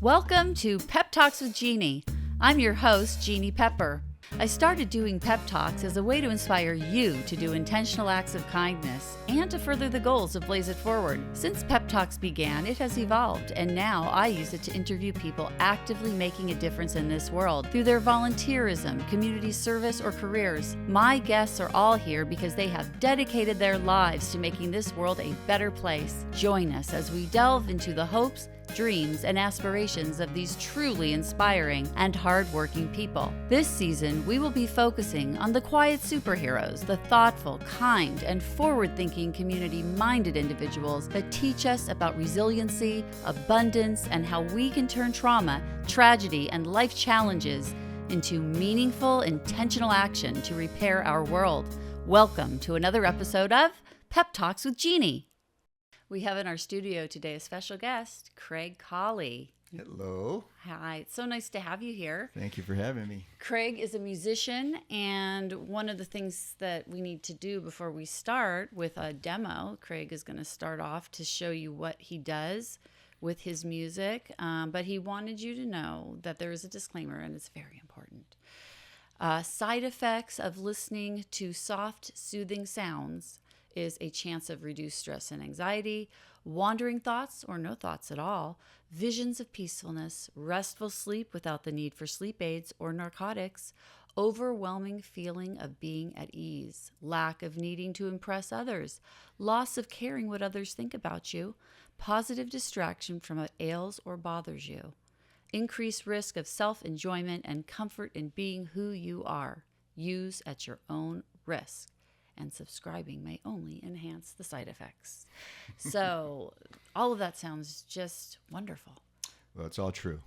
Welcome to Pep Talks with Jeanne. I'm your host, Jeanne Pepper. I started doing Pep Talks as a way to inspire you to do intentional acts of kindness and to further the goals of Blaze It Forward. Since Pep Talks began, it has evolved, and now I use it to interview people actively making a difference in this world through their volunteerism, community service, or careers. My guests are all here because they have dedicated their lives to making this world a better place. Join us as we delve into the hopes, dreams, and aspirations of these truly inspiring and hardworking people. This season, we will be focusing on the quiet superheroes, the thoughtful, kind, and forward-thinking community-minded individuals that teach us about resiliency, abundance, and how we can turn trauma, tragedy, and life challenges into meaningful, intentional action to repair our world. Welcome to another episode of Pep Talks with Jeanne. We have in our studio today a special guest, Craig Colley. Hello. Hi, it's so nice to have you here. Thank you for having me. Craig is a musician, and one of the things that we need to do before we start with a demo, Craig is going to start off to show you what he does with his music, but he wanted you to know that there is a disclaimer, and it's very important. Side effects of listening to soft, soothing sounds is a chance of reduced stress and anxiety, wandering thoughts or no thoughts at all, visions of peacefulness, restful sleep without the need for sleep aids or narcotics, overwhelming feeling of being at ease, lack of needing to impress others, loss of caring what others think about you, positive distraction from what ails or bothers you, increased risk of self-enjoyment and comfort in being who you are. Use at your own risk. And subscribing may only enhance the side effects. So all of that sounds just wonderful. Well, it's all true.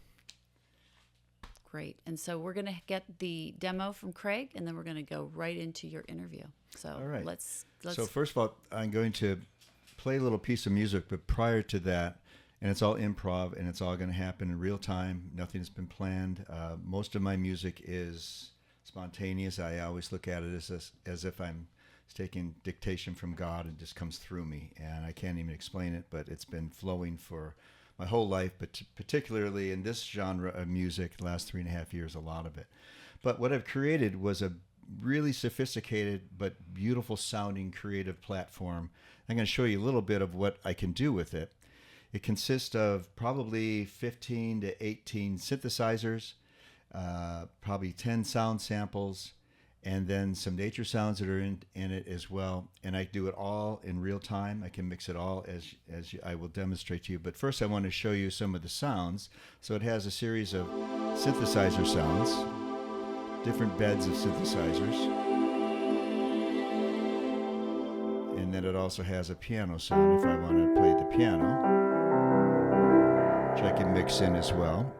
Great. And so we're going to get the demo from Craig, and then we're going to go right into your interview. So all right. let's. So first of all, I'm going to play a little piece of music, but prior to that, and it's all improv, and it's all going to happen in real time. Nothing's been planned. Most of my music is spontaneous. I always look at it as if I'm taking dictation from God and just comes through me, and I can't even explain it, but it's been flowing for my whole life, but particularly in this genre of music, the last 3.5 years, a lot of it. But what I've created was a really sophisticated but beautiful sounding creative platform. I'm going to show you a little bit of what I can do with it. It consists of probably 15 to 18 synthesizers, probably 10 sound samples, and then some nature sounds that are in it as well. And I do it all in real time. I can mix it all as I will demonstrate to you. But first I want to show you some of the sounds. So it has a series of synthesizer sounds, different beds of synthesizers. And then it also has a piano sound if I want to play the piano, which I can mix in as well.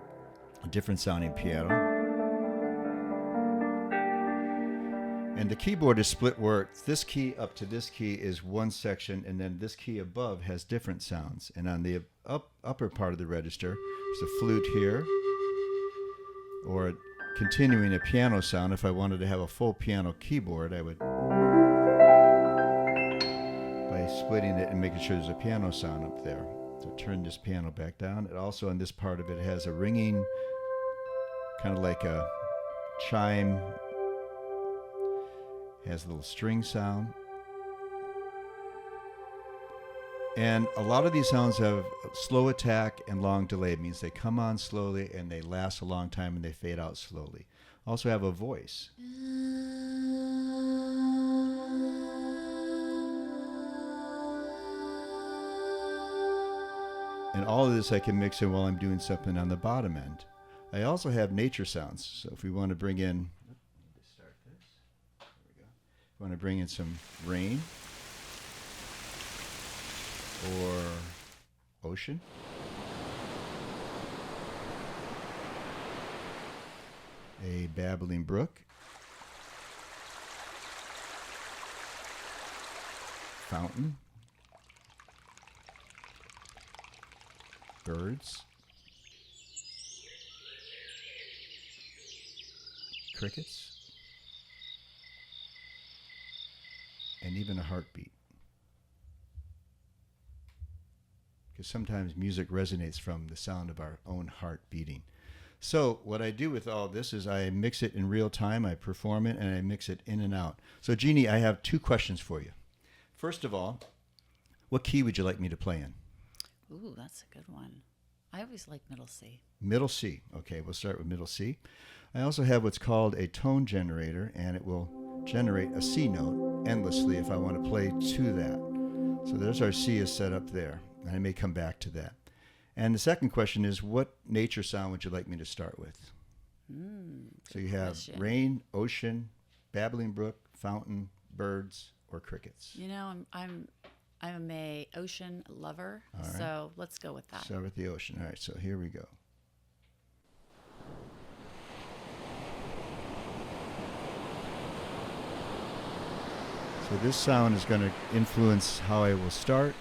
A different sounding piano. And the keyboard is split where this key up to this key is one section, and then this key above has different sounds. And on the upper part of the register, there's a flute here, or continuing a piano sound. If I wanted to have a full piano keyboard, I would, by splitting it and making sure there's a piano sound up there. So turn this piano back down. It also, on this part of it, has a ringing, kind of like a chime. Has a little string sound. And a lot of these sounds have slow attack and long delay. It means they come on slowly and they last a long time and they fade out slowly. Also have a voice. And all of this I can mix in while I'm doing something on the bottom end. I also have nature sounds. So if we want to bring in want to bring in some rain or ocean. A babbling brook. Fountain. Birds. Crickets. And even a heartbeat. because sometimes music resonates from the sound of our own heart beating. So what I do with all this is I mix it in real time, I perform it, and I mix it in and out. So Jeanne, I have 2 questions for you. First of all, what key would you like me to play in? Ooh, that's a good one. I always like middle C. Middle C. Okay, we'll start with middle C. I also have what's called a tone generator, and it will generate a C note endlessly if I want to play to that. So there's our C is set up there, and I may come back to that. And the second question is, what nature sound would you like me to start with? So you have rain, ocean, babbling brook, fountain, birds, or crickets. You know, I'm a ocean lover, right. So let's go with that. Start with the ocean. All right, so here we go. So this sound is going to influence how I will start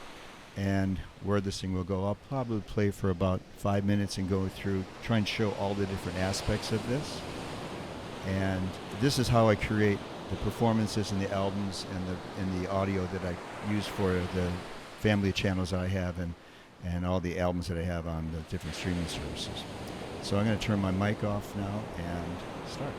and where this thing will go. I'll probably play for about 5 minutes and go through, try and show all the different aspects of this. And this is how I create the performances and the albums and the audio that I use for the family of channels that I have and all the albums that I have on the different streaming services. So I'm going to turn my mic off now and start.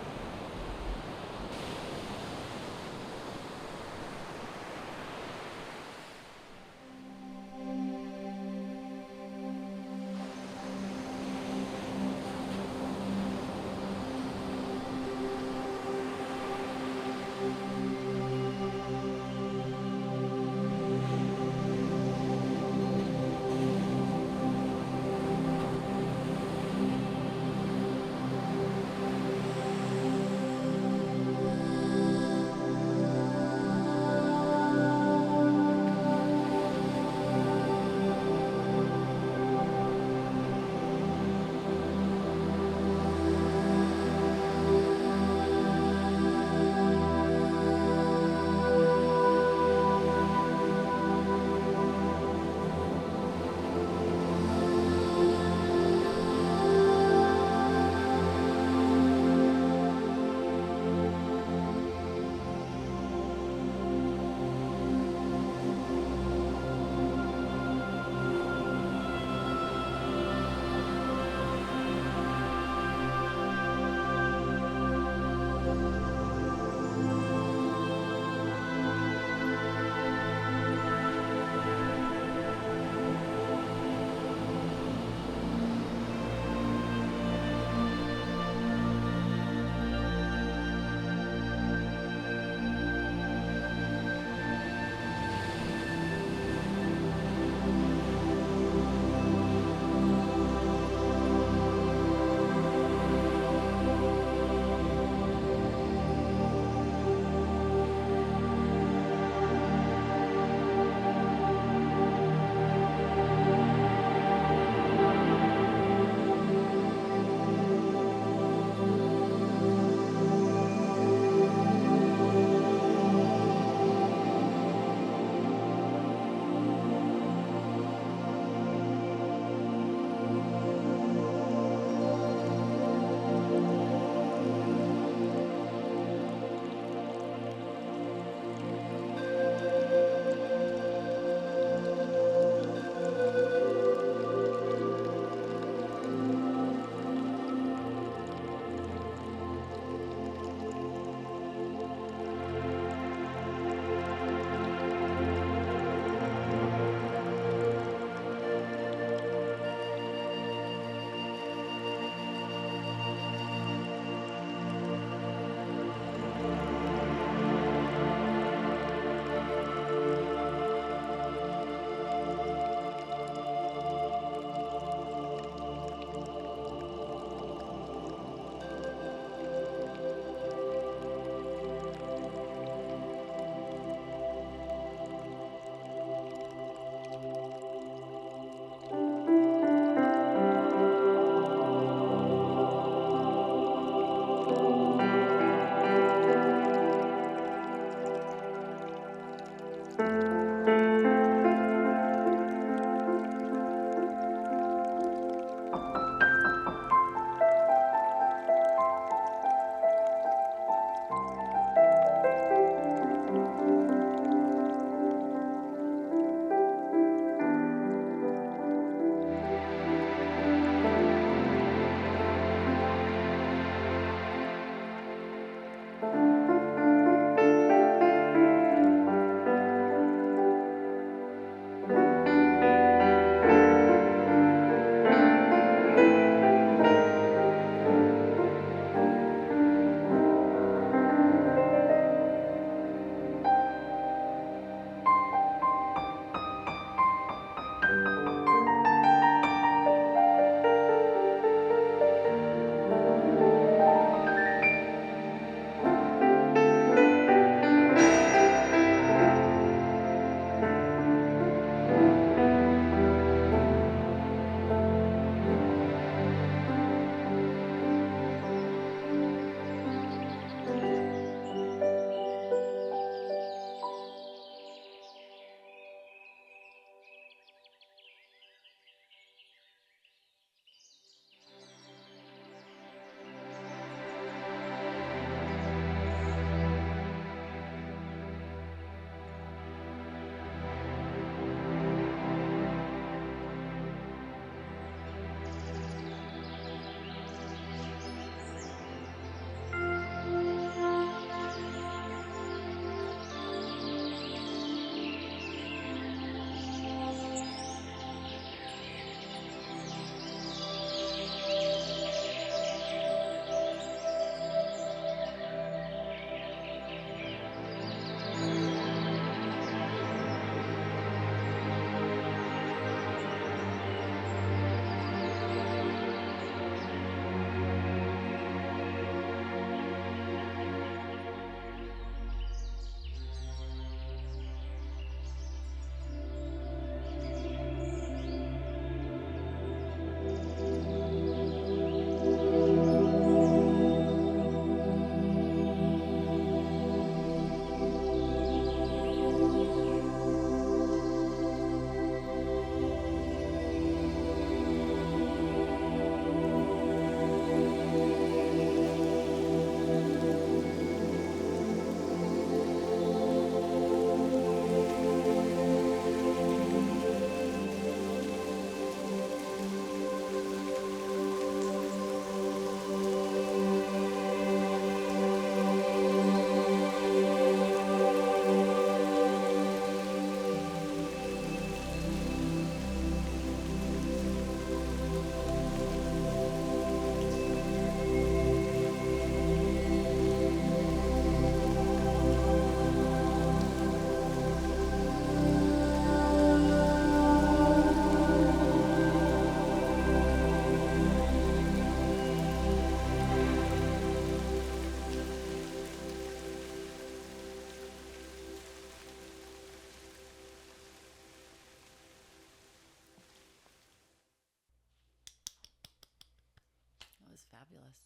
Fabulous.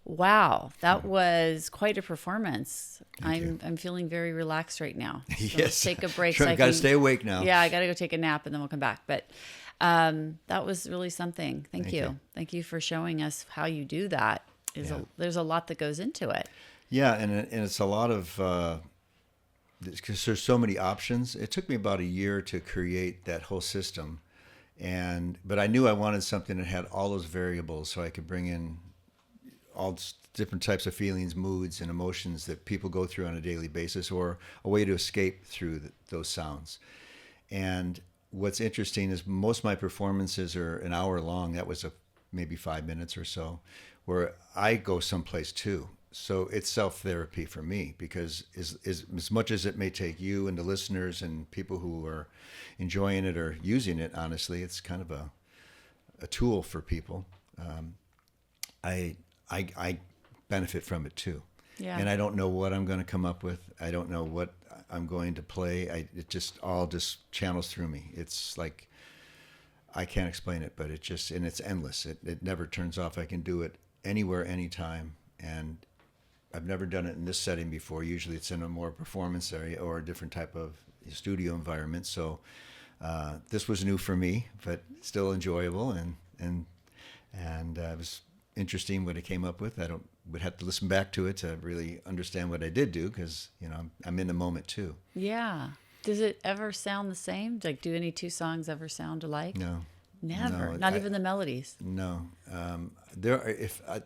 Wow, that was quite a performance. I'm feeling very relaxed right now. So Yes. let's take a break. Sure, got to stay awake now. Yeah, I got to go take a nap and then we'll come back. But that was really something. Thank you. Thank you for showing us how you do that. There's a lot that goes into it. Yeah, and it's a lot of, because there's so many options. It took me about a year to create that whole system. But I knew I wanted something that had all those variables so I could bring in all different types of feelings, moods, and emotions that people go through on a daily basis, or a way to escape through those sounds. And what's interesting is most of my performances are an hour long. That was maybe 5 minutes or so, where I go someplace too. So it's self-therapy for me, because as much as it may take you and the listeners and people who are enjoying it or using it, honestly, it's kind of a tool for people. I benefit from it too. Yeah. And I don't know what I'm going to come up with. I don't know what I'm going to play. It just all just channels through me. It's like, I can't explain it, but and it's endless. It never turns off. I can do it anywhere, anytime. And I've never done it in this setting before. Usually it's in a more performance area or a different type of studio environment. So this was new for me, but still enjoyable. And it was interesting what I came up with. Would have to listen back to it to really understand what I did do, because I'm in the moment too. Yeah. Does it ever sound the same? Like, do any two songs ever sound alike? No. Never. No, Not even the melodies. No.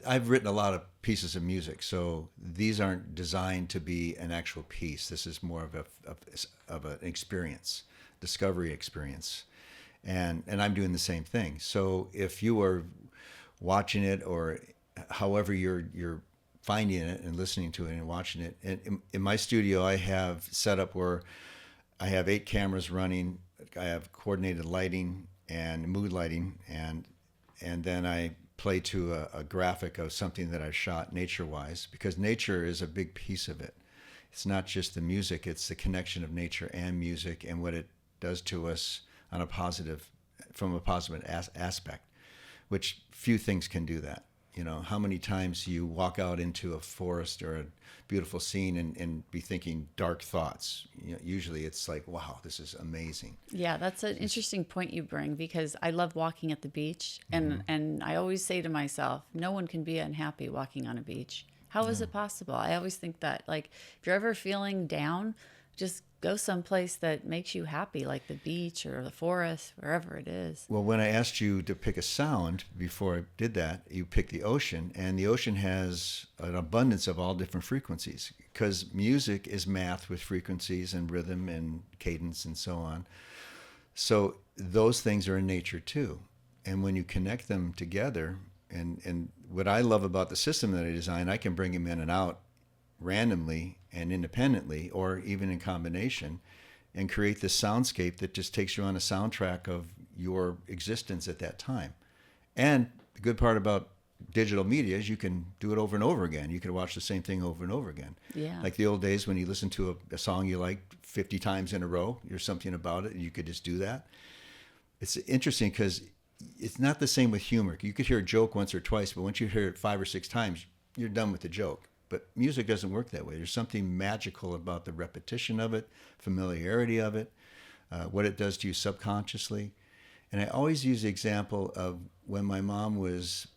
I've written a lot of pieces of music, so these aren't designed to be an actual piece. This is more of an experience, discovery experience, and I'm doing the same thing. So if you are watching it, or however you're finding it and listening to it and watching it, and in my studio I have set up where I have 8 cameras running. I have coordinated lighting and mood lighting, and then I play to a graphic of something that I've shot nature-wise, because nature is a big piece of it. It's not just the music, it's the connection of nature and music and what it does to us from a positive aspect, which few things can do that. How many times you walk out into a forest or a beautiful scene and be thinking dark thoughts. Usually it's like, wow, this is amazing. Yeah, that's an interesting point you bring, because I love walking at the beach, and I always say to myself, no one can be unhappy walking on a beach. How is it possible? I always think that, like, if you're ever feeling down, just go someplace that makes you happy, like the beach or the forest, wherever it is. Well, when I asked you to pick a sound before I did that, you picked the ocean, and the ocean has an abundance of all different frequencies, because music is math with frequencies and rhythm and cadence and so on. So those things are in nature too. And when you connect them together, and what I love about the system that I design, I can bring them in and out randomly and independently, or even in combination, and create this soundscape that just takes you on a soundtrack of your existence at that time. And the good part about digital media is you can do it over and over again. You can watch the same thing over and over again. Yeah. Like the old days when you listen to a song you liked 50 times in a row, there's something about it, and you could just do that. It's interesting because it's not the same with humor. You could hear a joke once or twice, but once you hear it 5 or 6 times, you're done with the joke. But music doesn't work that way. There's something magical about the repetition of it, familiarity of it, what it does to you subconsciously. And I always use the example of when my mom was,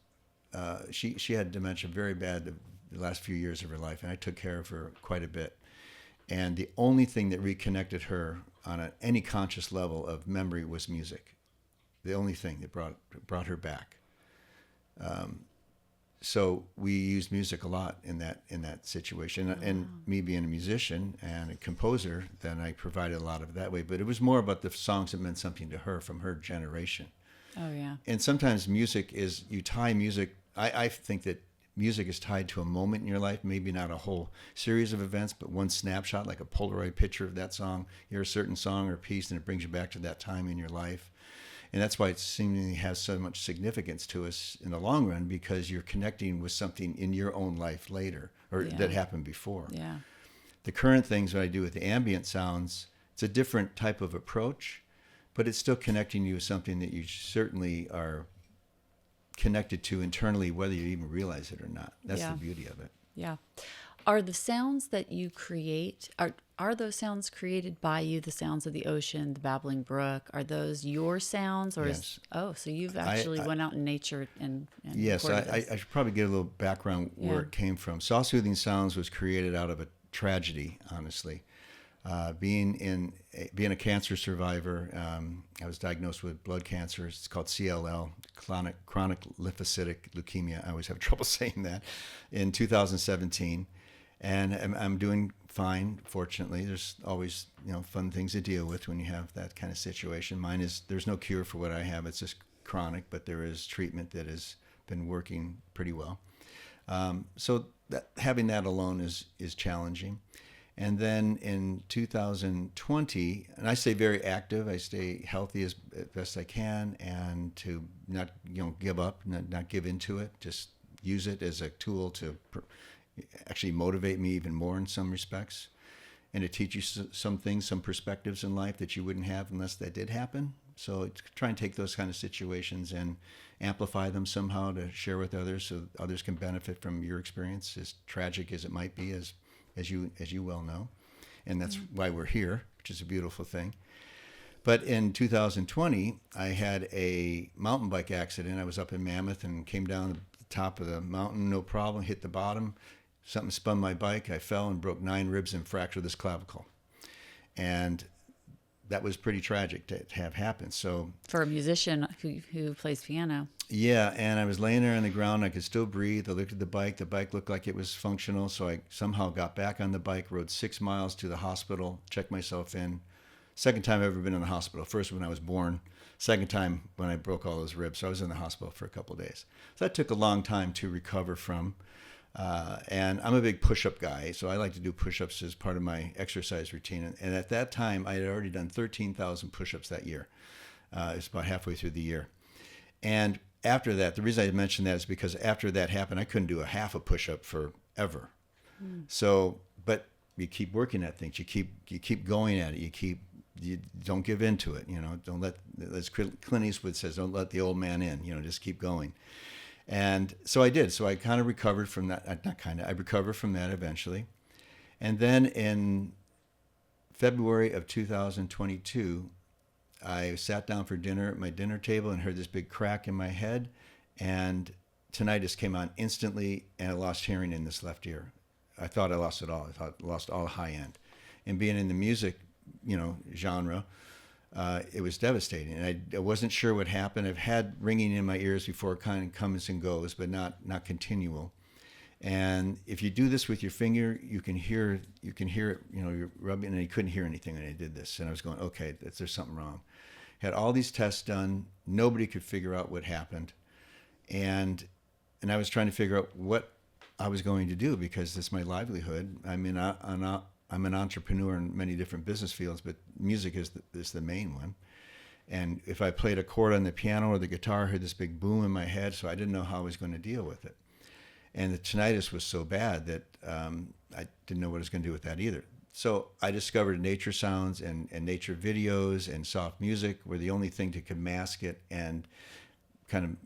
she had dementia very bad the last few years of her life, and I took care of her quite a bit. And the only thing that reconnected her on any conscious level of memory was music. The only thing that brought her back. So we used music a lot in that situation. Oh, and me being a musician and a composer, then I provided a lot of it that way. But it was more about the songs that meant something to her from her generation. Oh, yeah. And sometimes music is, you tie music, I think that music is tied to a moment in your life, maybe not a whole series of events, but one snapshot, like a Polaroid picture of that song. You hear a certain song or piece and it brings you back to that time in your life. And that's why it seemingly has so much significance to us in the long run, because you're connecting with something in your own life later, or that happened before. Yeah. The current things that I do with the ambient sounds, it's a different type of approach, but it's still connecting you with something that you certainly are connected to internally, whether you even realize it or not. That's the beauty of it. Yeah. Are the sounds that you create, are those sounds created by you, the sounds of the ocean, the babbling brook? Are those your sounds? Or Yes. so you've actually went out in nature and yes, recorded this. I should probably get a little background where it came from. Soft Soothing Sounds was created out of a tragedy, honestly. Being a cancer survivor, I was diagnosed with blood cancer. It's called CLL, chronic lymphocytic leukemia. I always have trouble saying that. In 2017, and I'm doing fine. Fortunately, there's always fun things to deal with when you have that kind of situation. Mine is there's no cure for what I have. It's just chronic, but there is treatment that has been working pretty well. So having that alone is challenging. And then in 2020, and I stay very active. I stay healthy as best I can, and to not give up, not give into it. Just use it as a tool to actually motivate me even more in some respects, and to teach you some things, some perspectives in life that you wouldn't have unless that did happen. So try and take those kind of situations and amplify them somehow to share with others, so others can benefit from your experience, as tragic as it might be, as you well know. And that's why we're here, which is a beautiful thing. But in 2020, I had a mountain bike accident. I was up in Mammoth and came down the top of the mountain, no problem, hit the bottom. Something spun my bike. I fell and broke 9 ribs and fractured this clavicle. And that was pretty tragic to have happened. So for a musician who plays piano. Yeah, and I was laying there on the ground. I could still breathe. I looked at the bike. The bike looked like it was functional. So I somehow got back on the bike, rode 6 miles to the hospital, checked myself in. Second time I've ever been in the hospital. First when I was born. Second time when I broke all those ribs. So I was in the hospital for a couple of days. So that took a long time to recover from. And I'm a big push-up guy, so I like to do push-ups as part of my exercise routine. And at that time, I had already done 13,000 push-ups that year. It was about halfway through the year. And after that, the reason I mentioned that is because after that happened, I couldn't do a half a push-up forever. So, but you keep working at things. You keep going at it. You don't give in to it. Don't let, as Clint Eastwood says, don't let the old man in. Just keep going. And so I did. So I kind of recovered from that. I recovered from that eventually. And then in February of 2022, I sat down for dinner at my dinner table and heard this big crack in my head. And tinnitus came on instantly, and I lost hearing in this left ear. I thought I lost it all. I thought I lost all high end. And being in the music, genre, it was devastating, and I wasn't sure what happened. I've had ringing in my ears before, it kind of comes and goes, but not continual. And if you do this with your finger, you can hear it. You're rubbing, and I couldn't hear anything when I did this, and I was going, okay, there's something wrong. Had all these tests done, nobody could figure out what happened, and I was trying to figure out what I was going to do, because it's my livelihood. I'm an entrepreneur in many different business fields, but music is the main one. And if I played a chord on the piano or the guitar, I heard this big boom in my head, so I didn't know how I was going to deal with it. And the tinnitus was so bad that I didn't know what I was going to do with that either. So I discovered nature sounds and nature videos and soft music were the only thing that could mask it and kind of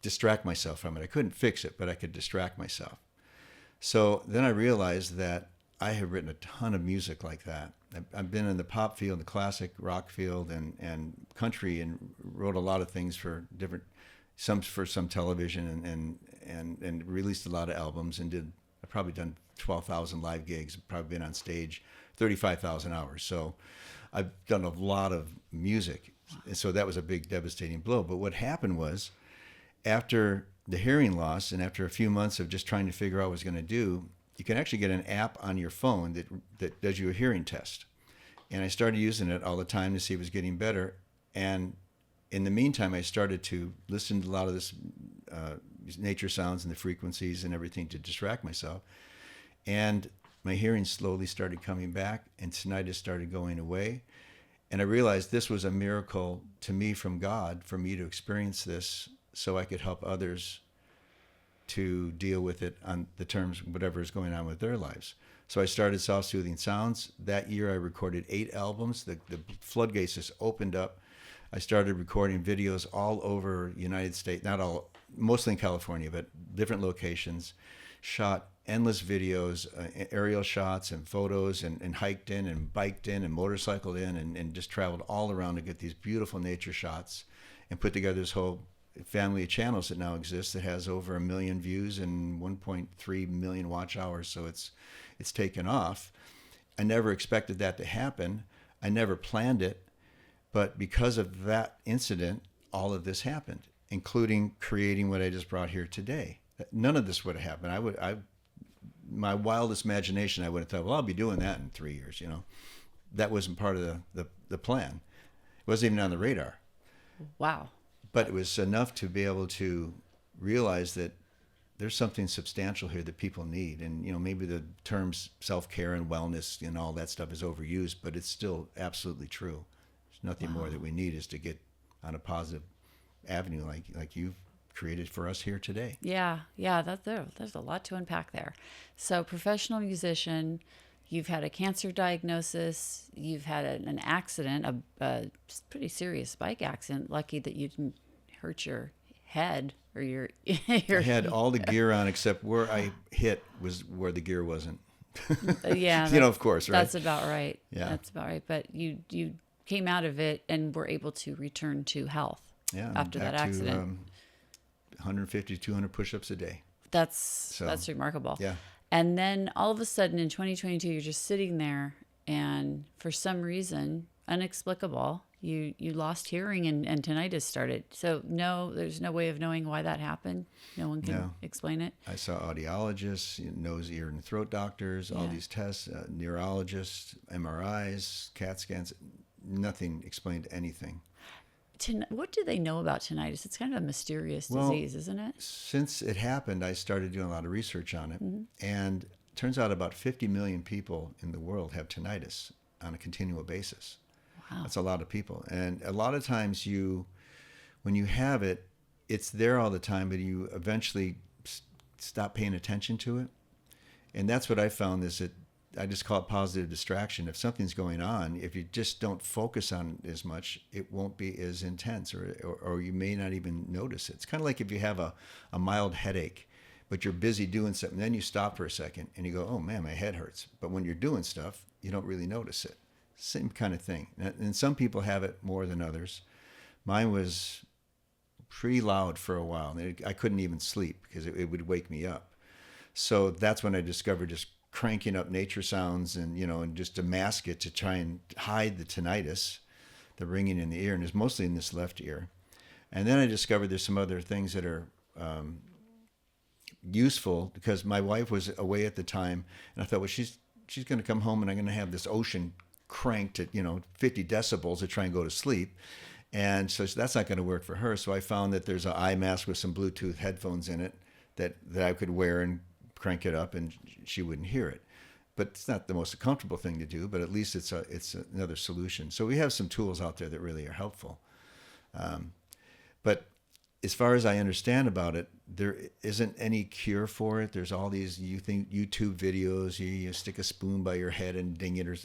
distract myself from it. I couldn't fix it, but I could distract myself. So then I realized that I have written a ton of music like that. I've been in the pop field, the classic rock field, and country, and wrote a lot of things for some television, and released a lot of albums, and I've probably done 12,000 live gigs. I've probably been on stage 35,000 hours. So I've done a lot of music. And so that was a big devastating blow. But what happened was, after the hearing loss and after a few months of just trying to figure out what I was going to do, you can actually get an app on your phone that does you a hearing test. And I started using it all the time to see if it was getting better. And in the meantime, I started to listen to a lot of this nature sounds and the frequencies and everything to distract myself. And my hearing slowly started coming back, and tinnitus started going away. And I realized this was a miracle to me from God, for me to experience this so I could help others to deal with it on the terms, whatever is going on with their lives. So I started Soft Soothing Sounds. That year I recorded 8 albums. The floodgates just opened up. I started recording videos all over the United States, not all mostly in California, but different locations, shot endless videos, aerial shots and photos, and hiked in and biked in and motorcycled in and just traveled all around to get these beautiful nature shots and put together this whole family of channels that now exists that has over 1 million views and 1.3 million watch hours. So it's taken off. I never expected that to happen. I never planned it. But because of that incident, all of this happened, including creating what I just brought here today. None of this would have happened. My wildest imagination, I would have thought, well, I'll be doing that in 3 years. That wasn't part of the plan. It wasn't even on the radar. Wow. But it was enough to be able to realize that there's something substantial here that people need. And, maybe the terms self-care and wellness and all that stuff is overused, but it's still absolutely true. There's nothing more that we need is to get on a positive avenue like you've created for us here today. Yeah. There's a lot to unpack there. So professional musician, you've had a cancer diagnosis, you've had an accident, a pretty serious bike accident. Lucky that you didn't hurt your head or your I had all the gear on except where I hit was where the gear wasn't. Yeah. Of course, right? That's about right. Yeah. That's about right. But you came out of it and were able to return to health after that accident. 150 to 200 push-ups a day. That's remarkable. Yeah. And then all of a sudden in 2022, you're just sitting there and for some reason, inexplicable, you lost hearing and tinnitus started. So there's no way of knowing why that happened. No one can explain it. I saw audiologists, nose, ear, and throat doctors, all these tests, neurologists, MRIs, CAT scans. Nothing explained anything. What do they know about tinnitus? It's kind of a mysterious disease, isn't it? Since it happened, I started doing a lot of research on it. Mm-hmm. And it turns out about 50 million people in the world have tinnitus on a continual basis. Wow. That's a lot of people. And a lot of times when you have it, it's there all the time, but you eventually stop paying attention to it. And that's what I found is that I just call it positive distraction. If something's going on, if you just don't focus on it as much, it won't be as intense or you may not even notice it. It's kind of like if you have a mild headache, but you're busy doing something, then you stop for a second and you go, oh man, my head hurts. But when you're doing stuff, you don't really notice it. Same kind of thing. And some people have it more than others. Mine was pretty loud for a while. I couldn't even sleep because it would wake me up. So that's when I discovered just cranking up nature sounds and just to mask it, to try and hide the tinnitus, the ringing in the ear, and it's mostly in this left ear. And then I discovered there's some other things that are useful because my wife was away at the time, and I thought, well, she's going to come home and I'm going to have this ocean cranked at 50 decibels to try and go to sleep, and so that's not going to work for her. So I found that there's an eye mask with some Bluetooth headphones in it that I could wear and crank it up and she wouldn't hear it. But it's not the most comfortable thing to do, but at least it's another solution. So we have some tools out there that really are helpful. But as far as I understand about it, there isn't any cure for it. There's all these YouTube videos, you stick a spoon by your head and ding it, or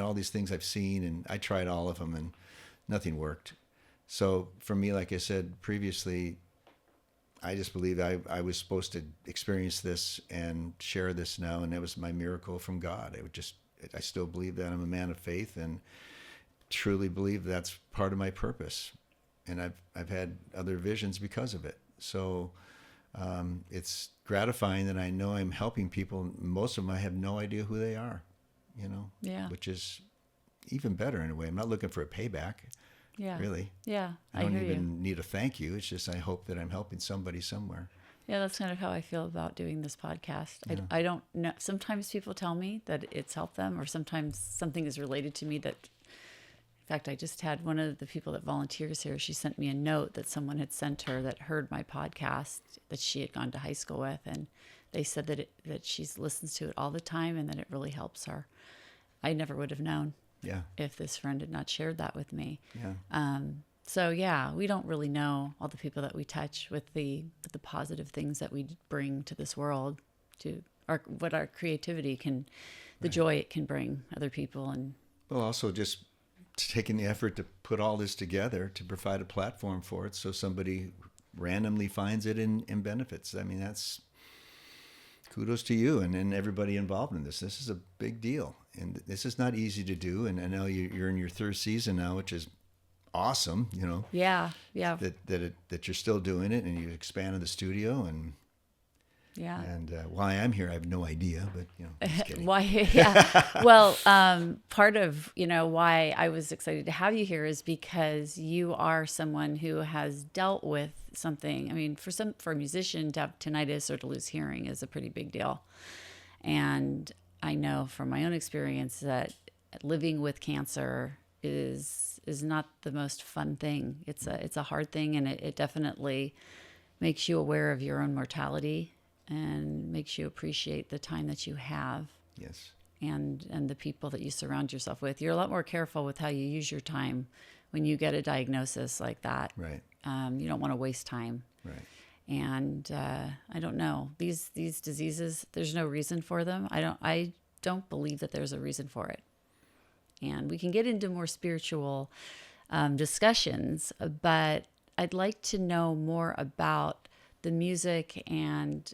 all these things I've seen, and I tried all of them and nothing worked. So for me, like I said previously, I just believe I was supposed to experience this and share this now, and that was my miracle from God. I still believe that I'm a man of faith and truly believe that's part of my purpose. And I've had other visions because of it. So it's gratifying that I know I'm helping people. Most of them, I have no idea who they are, which is even better in a way. I'm not looking for a payback. Yeah. Really. Yeah. I don't even need a thank you. It's just I hope that I'm helping somebody somewhere. Yeah, that's kind of how I feel about doing this podcast. Yeah. I don't know. Sometimes people tell me that it's helped them, or sometimes something is related to me that, in fact, I just had one of the people that volunteers here, she sent me a note that someone had sent her that heard my podcast that she had gone to high school with, and they said that she listens to it all the time and that it really helps her. I never would have known. Yeah. If this friend had not shared that with me. Yeah. So yeah, we don't really know all the people that we touch with the positive things that we bring to this world, to what our creativity can, the joy it can bring other people, and well, also just taking the effort to put all this together to provide a platform for it, so somebody randomly finds it and benefits. I mean, that's kudos to you and everybody involved in this. This is a big deal, and this is not easy to do. And I know you're in your third season now, which is awesome. Yeah. That you're still doing it, and you expanded the studio and. Yeah. And why I'm here, I have no idea, but just kidding. Why? Yeah. Well, part of why I was excited to have you here is because you are someone who has dealt with something. I mean, for a musician to have tinnitus or to lose hearing is a pretty big deal, and I know from my own experience that living with cancer is not the most fun thing. It's a hard thing, and it definitely makes you aware of your own mortality. And makes you appreciate the time that you have. Yes. And the people that you surround yourself with. You're a lot more careful with how you use your time when you get a diagnosis like that. Right. You don't want to waste time. Right. And I don't know, these diseases, there's no reason for them. I don't believe that there's a reason for it. And we can get into more spiritual discussions, but I'd like to know more about the music and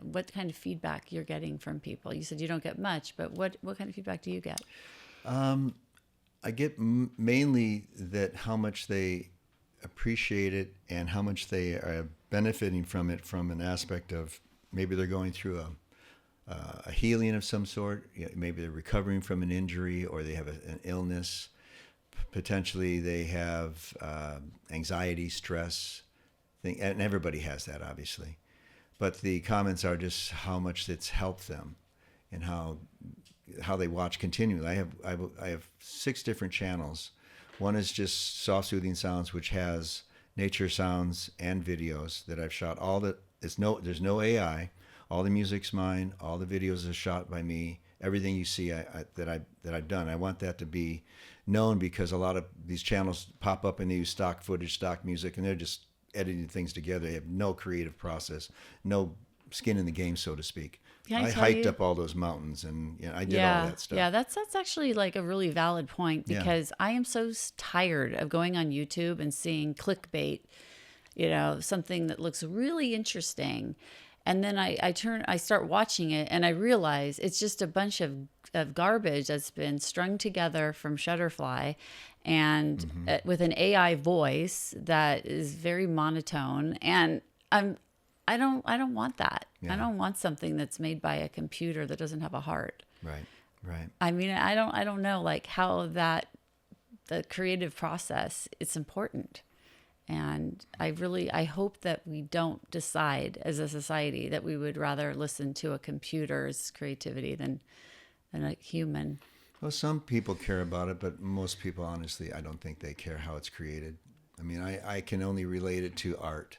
what kind of feedback you're getting from people. You said you don't get much, but what kind of feedback do you get? I get mainly that how much they appreciate it and how much they are benefiting from it from an aspect of maybe they're going through a healing of some sort. Maybe they're recovering from an injury or they have an illness. Potentially they have anxiety, stress, and everybody has that, obviously. But the comments are just how much it's helped them and how they watch continually. I have 6 different channels. One is just soft soothing sounds, which has nature sounds and videos that I've shot. There's no AI. All the music's mine. All the videos are shot by me. Everything you see that I've done. I want that to be known because a lot of these channels pop up and they use stock footage, stock music, and they're just editing things together. They have no creative process, no skin in the game, so to speak. I hiked up all those mountains and I did all that stuff. Yeah, that's actually like a really valid point because I am so tired of going on YouTube and seeing clickbait, something that looks really interesting. And then I start watching it and I realize it's just a bunch of garbage that's been strung together from Shutterfly and with an AI voice that is very monotone. And I don't want that. Yeah. I don't want something that's made by a computer that doesn't have a heart. Right. I mean, I don't know like how the creative process, it's important. And I hope that we don't decide as a society that we would rather listen to a computer's creativity than a human. Well, some people care about it, but most people, honestly, I don't think they care how it's created. I mean, I can only relate it to art.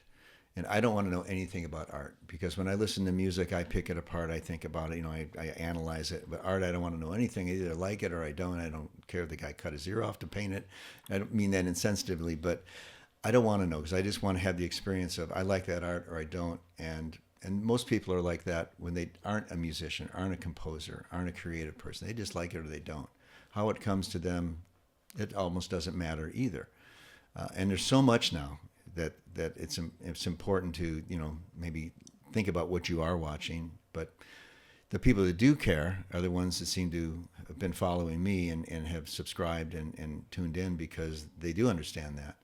And I don't want to know anything about art because when I listen to music, I pick it apart. I think about it, I analyze it. But art, I don't want to know anything. I either like it or I don't. I don't care if the guy cut his ear off to paint it. I don't mean that insensitively, but I don't want to know because I just want to have the experience of I like that art or I don't. And most people are like that when they aren't a musician, aren't a composer, aren't a creative person. They just like it or they don't. How it comes to them, it almost doesn't matter either. And there's so much now that it's important to maybe think about what you are watching. But the people that do care are the ones that seem to have been following me and have subscribed and tuned in because they do understand that.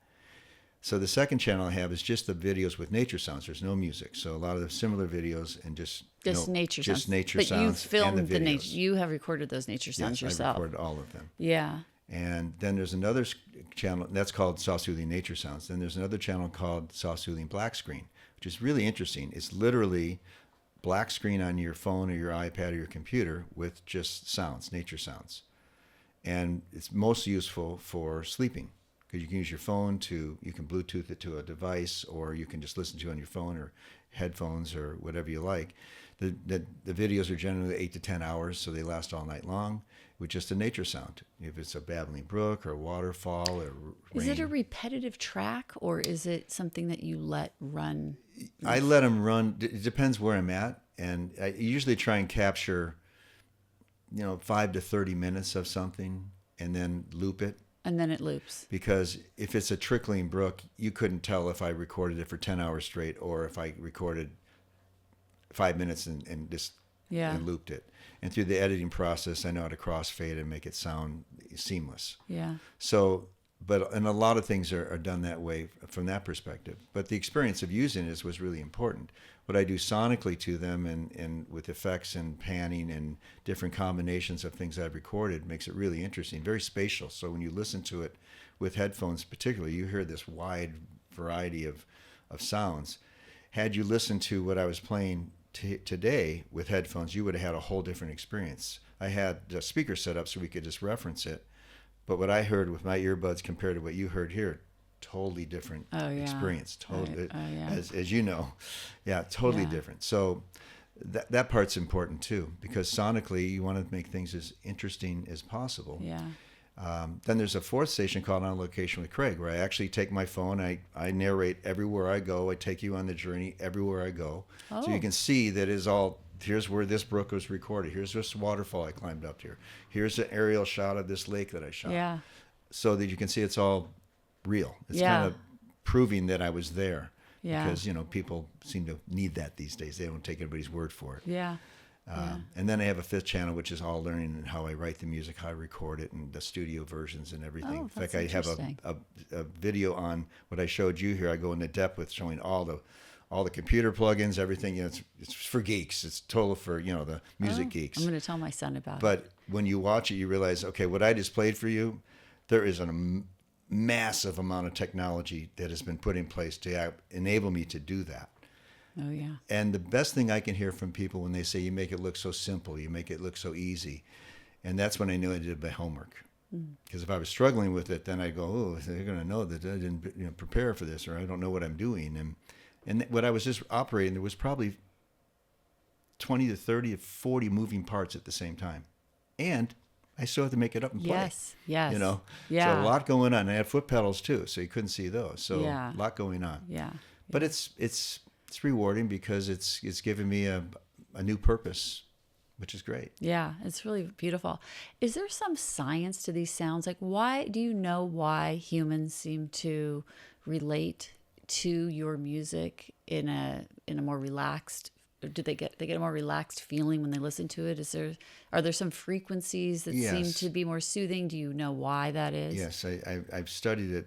So the second channel I have is just the videos with nature sounds. There's no music. So a lot of the similar videos and just nature sounds. Just nature sounds. But you filmed and the nature. You have recorded those nature sounds yourself. I recorded all of them. Yeah. And then there's another channel that's called Soft Soothing Nature Sounds. Then there's another channel called Soft Soothing Black Screen, which is really interesting. It's literally black screen on your phone or your iPad or your computer with just sounds, nature sounds. And it's most useful for sleeping because you can use your phone you can Bluetooth it to a device or you can just listen to it on your phone or headphones or whatever you like. The videos are generally 8 to 10 hours, so they last all night long with just a nature sound. If it's a babbling brook or a waterfall or rain. Is it a repetitive track or is it something that you let run? I let them run. It depends where I'm at. And I usually try and capture, 5 to 30 minutes of something and then loop it. And then it loops. Because if it's a trickling brook, you couldn't tell if I recorded it for 10 hours straight or if I recorded 5 minutes and just and looped it. And through the editing process, I know how to crossfade and make it sound seamless. Yeah. So, and a lot of things are done that way from that perspective. But the experience of using it was really important. What I do sonically to them and with effects and panning and different combinations of things I've recorded makes it really interesting, very spatial. So when you listen to it with headphones particularly, you hear this wide variety of sounds. Had you listened to what I was playing today with headphones, you would have had a whole different experience. I had a speaker set up so we could just reference it. But what I heard with my earbuds compared to what you heard here, totally different experience. Totally, as you know, totally different. So that part's important too, because sonically you want to make things as interesting as possible. Yeah. Then there's a fourth station called On Location with Craig, where I actually take my phone, I narrate everywhere I go. I take you on the journey everywhere I go. Oh. So you can see that is all, here's where this brook was recorded. Here's this waterfall I climbed up here. Here's an aerial shot of this lake that I shot. Yeah. So that you can see it's all real. It's kind of proving that I was there. Yeah. Because, people seem to need that these days. They don't take everybody's word for it. Yeah. And then I have a fifth channel, which is all learning and how I write the music, how I record it, and the studio versions and everything. In fact, I have a video on what I showed you here. I go into depth with showing all the computer plugins, everything. It's for geeks. It's total for the music geeks. I'm going to tell my son about it. But when you watch it, you realize, okay, what I just played for you, there is a massive amount of technology that has been put in place to enable me to do that. Oh, yeah. And the best thing I can hear from people when they say, you make it look so simple, you make it look so easy. And that's when I knew I did my homework. Because if I was struggling with it, then I'd go, oh, they're going to know that I didn't prepare for this, or I don't know what I'm doing. And what I was just operating, there was probably 20 to 30 to 40 moving parts at the same time. And I still have to make it up and play. Yes. Yeah. So a lot going on. I had foot pedals too, so you couldn't see those. So a lot going on. Yeah. But it's rewarding because it's given me a new purpose, which is great. Yeah, it's really beautiful. Is there some science to these sounds? Like, do you know why humans seem to relate to your music in a more relaxed? Do they get a more relaxed feeling when they listen to it? Are there some frequencies that seem to be more soothing? Do you know why that is? Yes, I've studied it.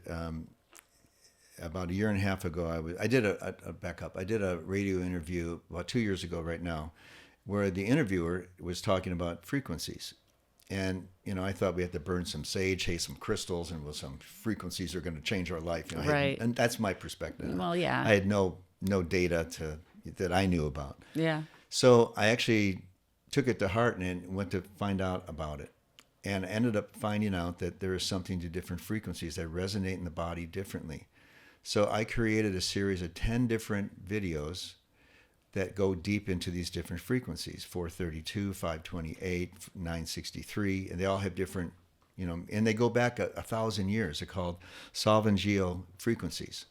About a year and a half ago, I did a radio interview about 2 years ago right now, where the interviewer was talking about frequencies. And, I thought we had to burn some sage, some crystals, and some frequencies are going to change our life. Right. And that's my perspective. Well, yeah. I had no data that I knew about. Yeah. So I actually took it to heart and went to find out about it. And ended up finding out that there is something to different frequencies that resonate in the body differently. So I created a series of 10 different videos that go deep into these different frequencies, 432, 528, 963, and they all have different, and they go back 1,000 years. They're called Salvangeo frequencies.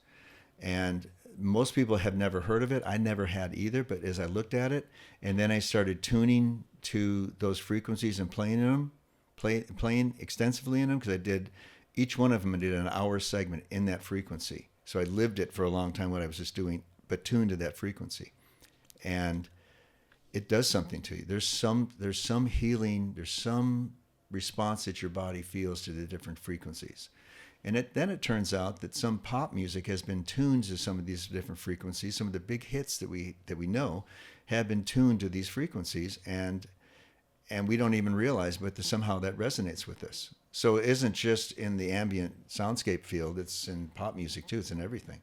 And most people have never heard of it. I never had either, but as I looked at it, and then I started tuning to those frequencies and playing extensively in them, because each one of them I did an hour segment in that frequency. So I lived it for a long time, what I was just doing, but tuned to that frequency. And it does something to you. There's some healing, there's some response that your body feels to the different frequencies. And then it turns out that some pop music has been tuned to some of these different frequencies. Some of the big hits that we know have been tuned to these frequencies, and we don't even realize, but somehow that resonates with us. So it isn't just in the ambient soundscape field, it's in pop music too, it's in everything.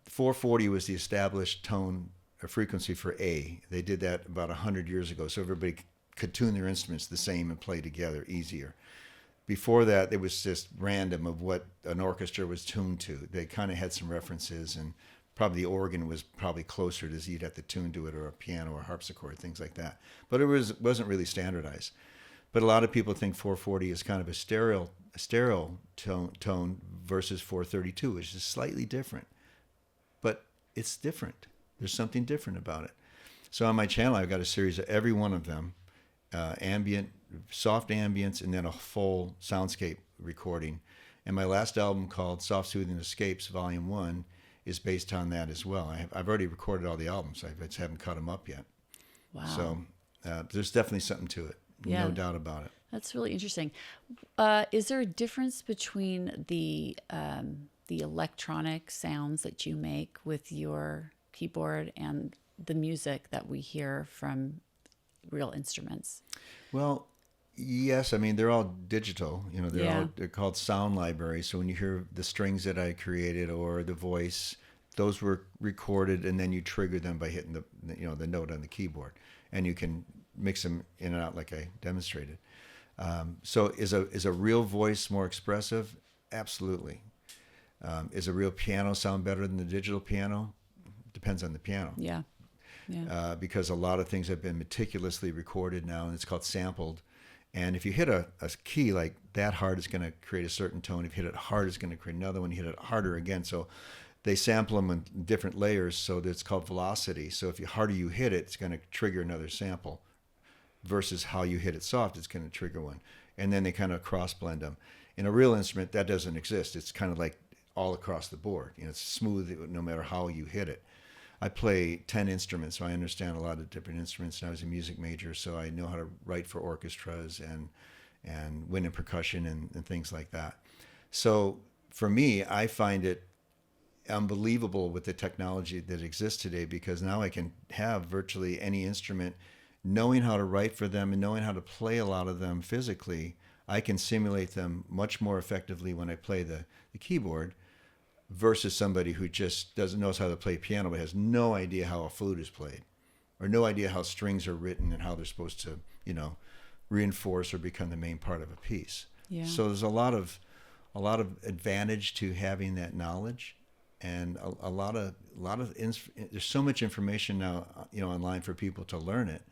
440 was the established tone or frequency for A. They did that about 100 years ago, so everybody could tune their instruments the same and play together easier. Before that, it was just random of what an orchestra was tuned to. They kind of had some references, and probably the organ was probably closer to, you'd have to tune to it, or a piano or harpsichord, things like that. But it wasn't really standardized. But a lot of people think 440 is kind of a stereo tone versus 432, which is slightly different. But it's different. There's something different about it. So on my channel, I've got a series of every one of them, ambient soft ambience and then a full soundscape recording. And my last album, called Soft Soothing Escapes Volume 1, is based on that as well. I've already recorded all the albums. I just haven't cut them up yet. Wow. So there's definitely something to it. Yeah. No doubt about it. That's really interesting. Is there a difference between the electronic sounds that you make with your keyboard and the music that we hear from real instruments? Well, yes. I mean, they're all digital. You know, they're called sound libraries. So when you hear the strings that I created or the voice, those were recorded, and then you trigger them by hitting the note on the keyboard, and you can mix them in and out like I demonstrated. So is a real voice more expressive? Absolutely. Is a real piano sound better than the digital piano? Depends on the piano. Yeah. Yeah. Because a lot of things have been meticulously recorded now, and it's called sampled. And if you hit a key like that hard, it's going to create a certain tone. If you hit it hard, it's going to create another one. You hit it harder again. So they sample them in different layers, so that it's called velocity. So if the harder you hit it, it's going to trigger another sample, versus how you hit it soft, it's going to trigger one. And then they kind of cross blend them. In a real instrument, that doesn't exist. It's kind of like all across the board. You know, it's smooth no matter how you hit it. I play 10 instruments, so I understand a lot of different instruments. And I was a music major, so I know how to write for orchestras and wind and percussion and things like that. So for me, I find it unbelievable with the technology that exists today, because now I can have virtually any instrument. Knowing how to write for them and knowing how to play a lot of them physically, I can simulate them much more effectively when I play the keyboard, versus somebody who just knows how to play piano but has no idea how a flute is played, or no idea how strings are written and how they're supposed to, reinforce or become the main part of a piece. Yeah. So there's a lot of advantage to having that knowledge, and a lot of there's so much information now, online for people to learn it.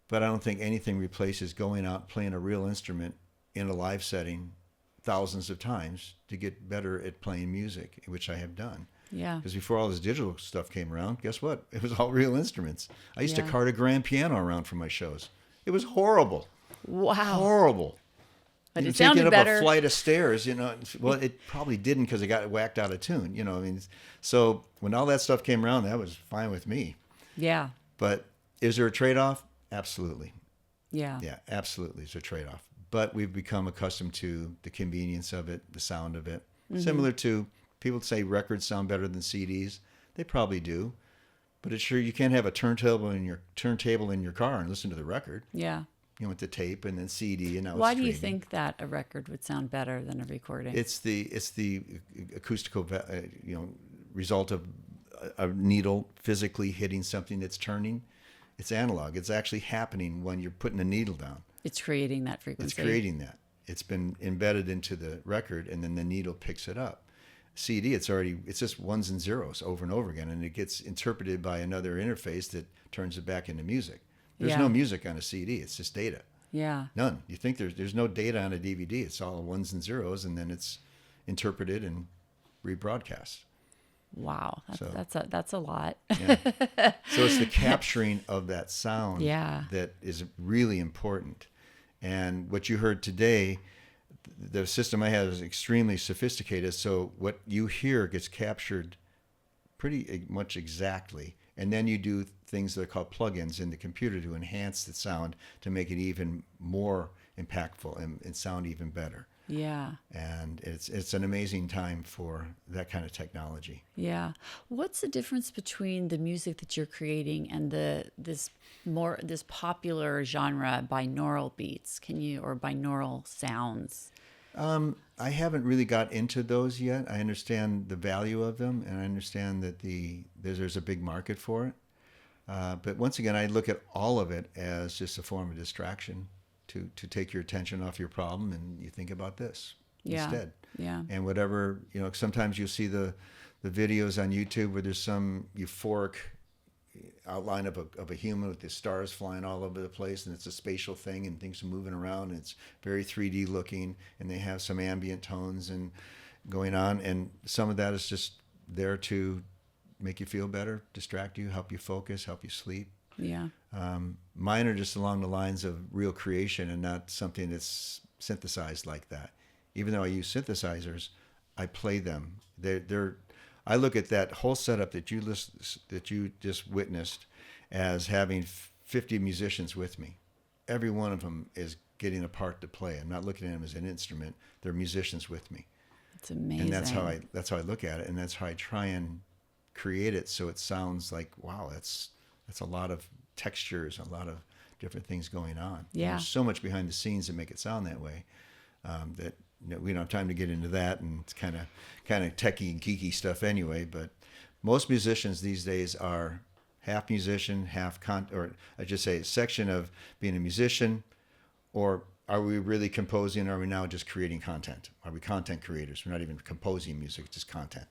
But I don't think anything replaces going out, playing a real instrument in a live setting thousands of times to get better at playing music, which I have done. Yeah. Because before all this digital stuff came around, guess what? It was all real instruments. I used to Yeah. cart a grand piano around for my shows. It was horrible. Wow. Horrible. But You it know, taking sounded up better. a flight of stairs, well, it probably didn't, because it got whacked out of tune, So when all that stuff came around, that was fine with me. Yeah. But is there a trade-off? Absolutely. Yeah. Yeah, absolutely. It's a trade-off. But we've become accustomed to the convenience of it, the sound of it. Mm-hmm. Similar to, people say records sound better than CDs. They probably do. But it's sure you can't have a turntable in your car and listen to the record. Yeah. With the tape and then CD and now Why it's do you streaming. think that a record would sound better than a recording? It's the acoustical result of a needle physically hitting something that's turning. It's analog. It's actually happening when you're putting a needle down. It's creating that frequency. It's creating that. It's been embedded into the record, and then the needle picks it up. CD, it's just ones and zeros over and over again, and it gets interpreted by another interface that turns it back into music. There's no music on a CD. It's just data. Yeah. None. You think there's no data on a DVD. It's all ones and zeros, and then it's interpreted and rebroadcast. Wow. That's a lot. Yeah. So it's the capturing of that sound Yeah. that is really important. And what you heard today, the system I have is extremely sophisticated. So what you hear gets captured pretty much exactly. And then you do things that are called plugins in the computer to enhance the sound to make it even more impactful and sound even better. Yeah. And it's an amazing time for that kind of technology. Yeah. What's the difference between the music that you're creating and this popular genre, binaural beats? Or binaural sounds? I haven't really got into those yet. I understand the value of them, and I understand that there's a big market for it. But once again, I look at all of it as just a form of distraction to take your attention off your problem, and you think about this instead. Yeah. And whatever, sometimes you'll see the videos on YouTube where there's some euphoric outline of a human with the stars flying all over the place, and it's a spatial thing and things are moving around, and it's very 3D looking, and they have some ambient tones and going on, and some of that is just there to make you feel better, distract you, help you focus, help you sleep. Yeah. Mine are just along the lines of real creation and not something that's synthesized like that. Even though I use synthesizers, I play them. I look at that whole setup that you just witnessed as having 50 musicians with me. Every one of them is getting a part to play. I'm not looking at them as an instrument. They're musicians with me. It's amazing. And that's how I look at it, and that's how I try and create it so it sounds like, wow, that's a lot of textures, a lot of different things going on. Yeah. There's so much behind the scenes that make it sound that way, that we don't have time to get into that, and it's kind of techie and geeky stuff anyway. But most musicians these days are half musician, or I just say a section of being a musician, or are we really composing, or are we now just creating content? Are we content creators? We're not even composing music, just content.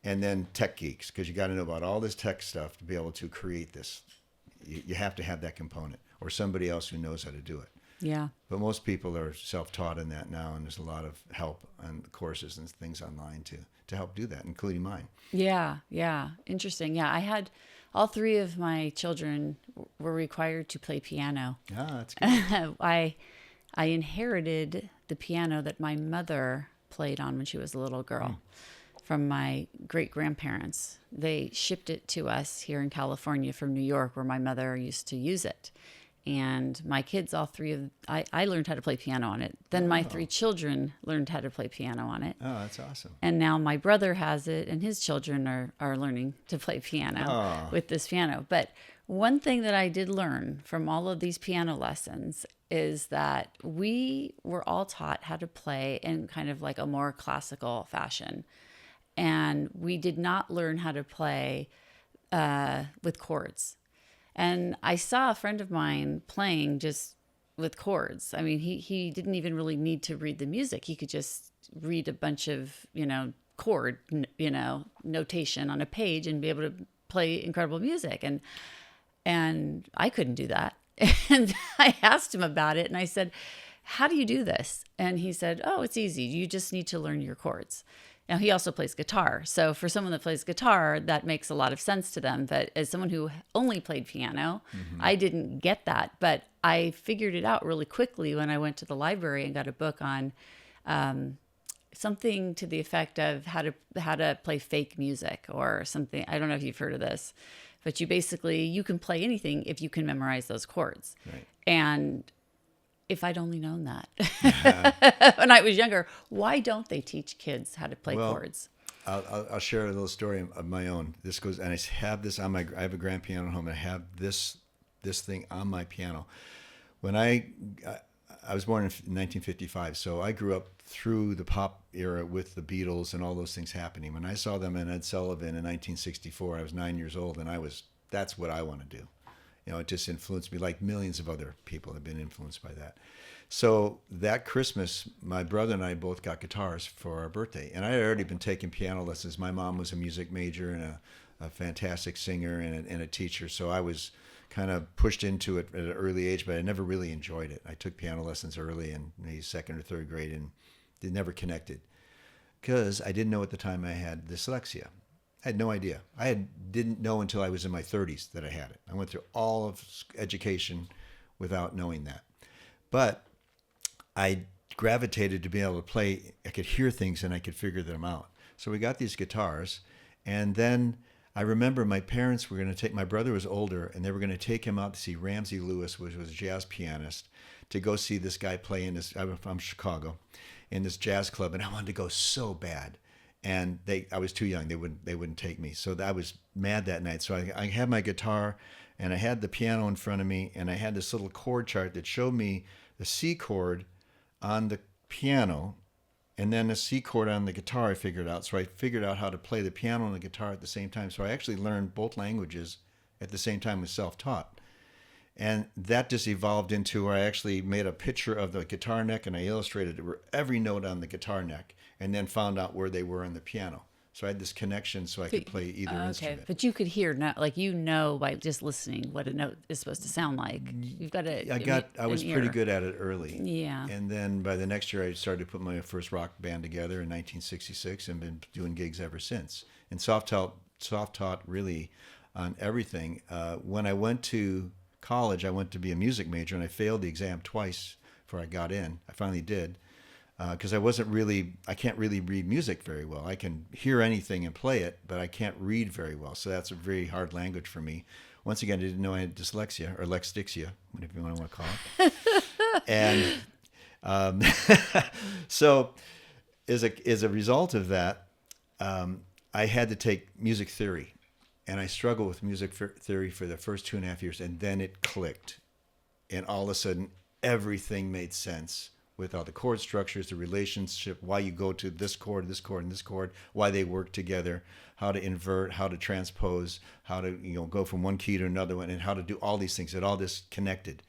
And then tech geeks, because you got to know about all this tech stuff to be able to create this. You have to have that component, or somebody else who knows how to do it. Yeah. But most people are self-taught in that now, and there's a lot of help and courses and things online to help do that, including mine. Yeah. Interesting. Yeah, I had all three of my children were required to play piano. Ah, that's good. I inherited the piano that my mother played on when she was a little girl from my great-grandparents. They shipped it to us here in California from New York, where my mother used to use it. And my kids, all three of, I learned how to play piano on it. Then my three children learned how to play piano on it. Oh, that's awesome. And now my brother has it, and his children are learning to play piano with this piano. But one thing that I did learn from all of these piano lessons is that we were all taught how to play in kind of like a more classical fashion. And we did not learn how to play with chords. And I saw a friend of mine playing just with chords. I mean, he didn't even really need to read the music. He could just read a bunch of, chord, notation on a page and be able to play incredible music. And I couldn't do that. And I asked him about it, and I said, how do you do this? And he said, oh, it's easy. You just need to learn your chords. Now, he also plays guitar. So for someone that plays guitar, that makes a lot of sense to them. But as someone who only played piano, I didn't get that. But I figured it out really quickly when I went to the library and got a book on something to the effect of how to play fake music or something. I don't know if you've heard of this. But you can play anything if you can memorize those chords. Right. And if I'd only known that when I was younger, why don't they teach kids how to play chords? I'll share a little story of my own. This goes, and I have this on I have a grand piano at home, and I have this thing on my piano. When I was born in 1955, so I grew up through the pop era with the Beatles and all those things happening. When I saw them in Ed Sullivan in 1964, I was 9 years old, and that's what I want to do. It just influenced me, like millions of other people have been influenced by that. So that Christmas, my brother and I both got guitars for our birthday. And I had already been taking piano lessons. My mom was a music major and a fantastic singer and a teacher. So I was kind of pushed into it at an early age, but I never really enjoyed it. I took piano lessons early in maybe second or third grade, and they never connected because I didn't know at the time I had dyslexia. I had no idea. Didn't know until I was in my 30s that I had it. I went through all of education without knowing that. But I gravitated to be able to play. I could hear things and I could figure them out. So we got these guitars. And then I remember my parents were going to my brother was older, and they were going to take him out to see Ramsey Lewis, which was a jazz pianist, to go see this guy play I'm from Chicago, in this jazz club. And I wanted to go so bad. And I was too young. They wouldn't take me. So I was mad that night. So I had my guitar, and I had the piano in front of me, and I had this little chord chart that showed me the C chord on the piano, and then the C chord on the guitar I figured out. So I figured out how to play the piano and the guitar at the same time. So I actually learned both languages at the same time, was self-taught. And that just evolved into where I actually made a picture of the guitar neck, and I illustrated every note on the guitar neck, and then found out where they were on the piano. So I had this connection so I could play either instrument. But you could hear, by just listening what a note is supposed to sound like. You've got to. I was pretty good at it early. Yeah. And then by the next year, I started to put my first rock band together in 1966, and been doing gigs ever since. And self-taught really on everything. When I went to college, I went to be a music major, and I failed the exam twice before I got in. I finally did. Because I can't really read music very well. I can hear anything and play it, but I can't read very well. So that's a very hard language for me. Once again, I didn't know I had dyslexia or lexdixia, whatever you want to call it. And so as a result of that, I had to take music theory. And I struggled with music theory for the first 2.5 years. And then it clicked. And all of a sudden, everything made sense. With all the chord structures, the relationship, why you go to this chord, and this chord, why they work together, how to invert, how to transpose, how to go from one key to another one, and how to do all these things. It all just connected.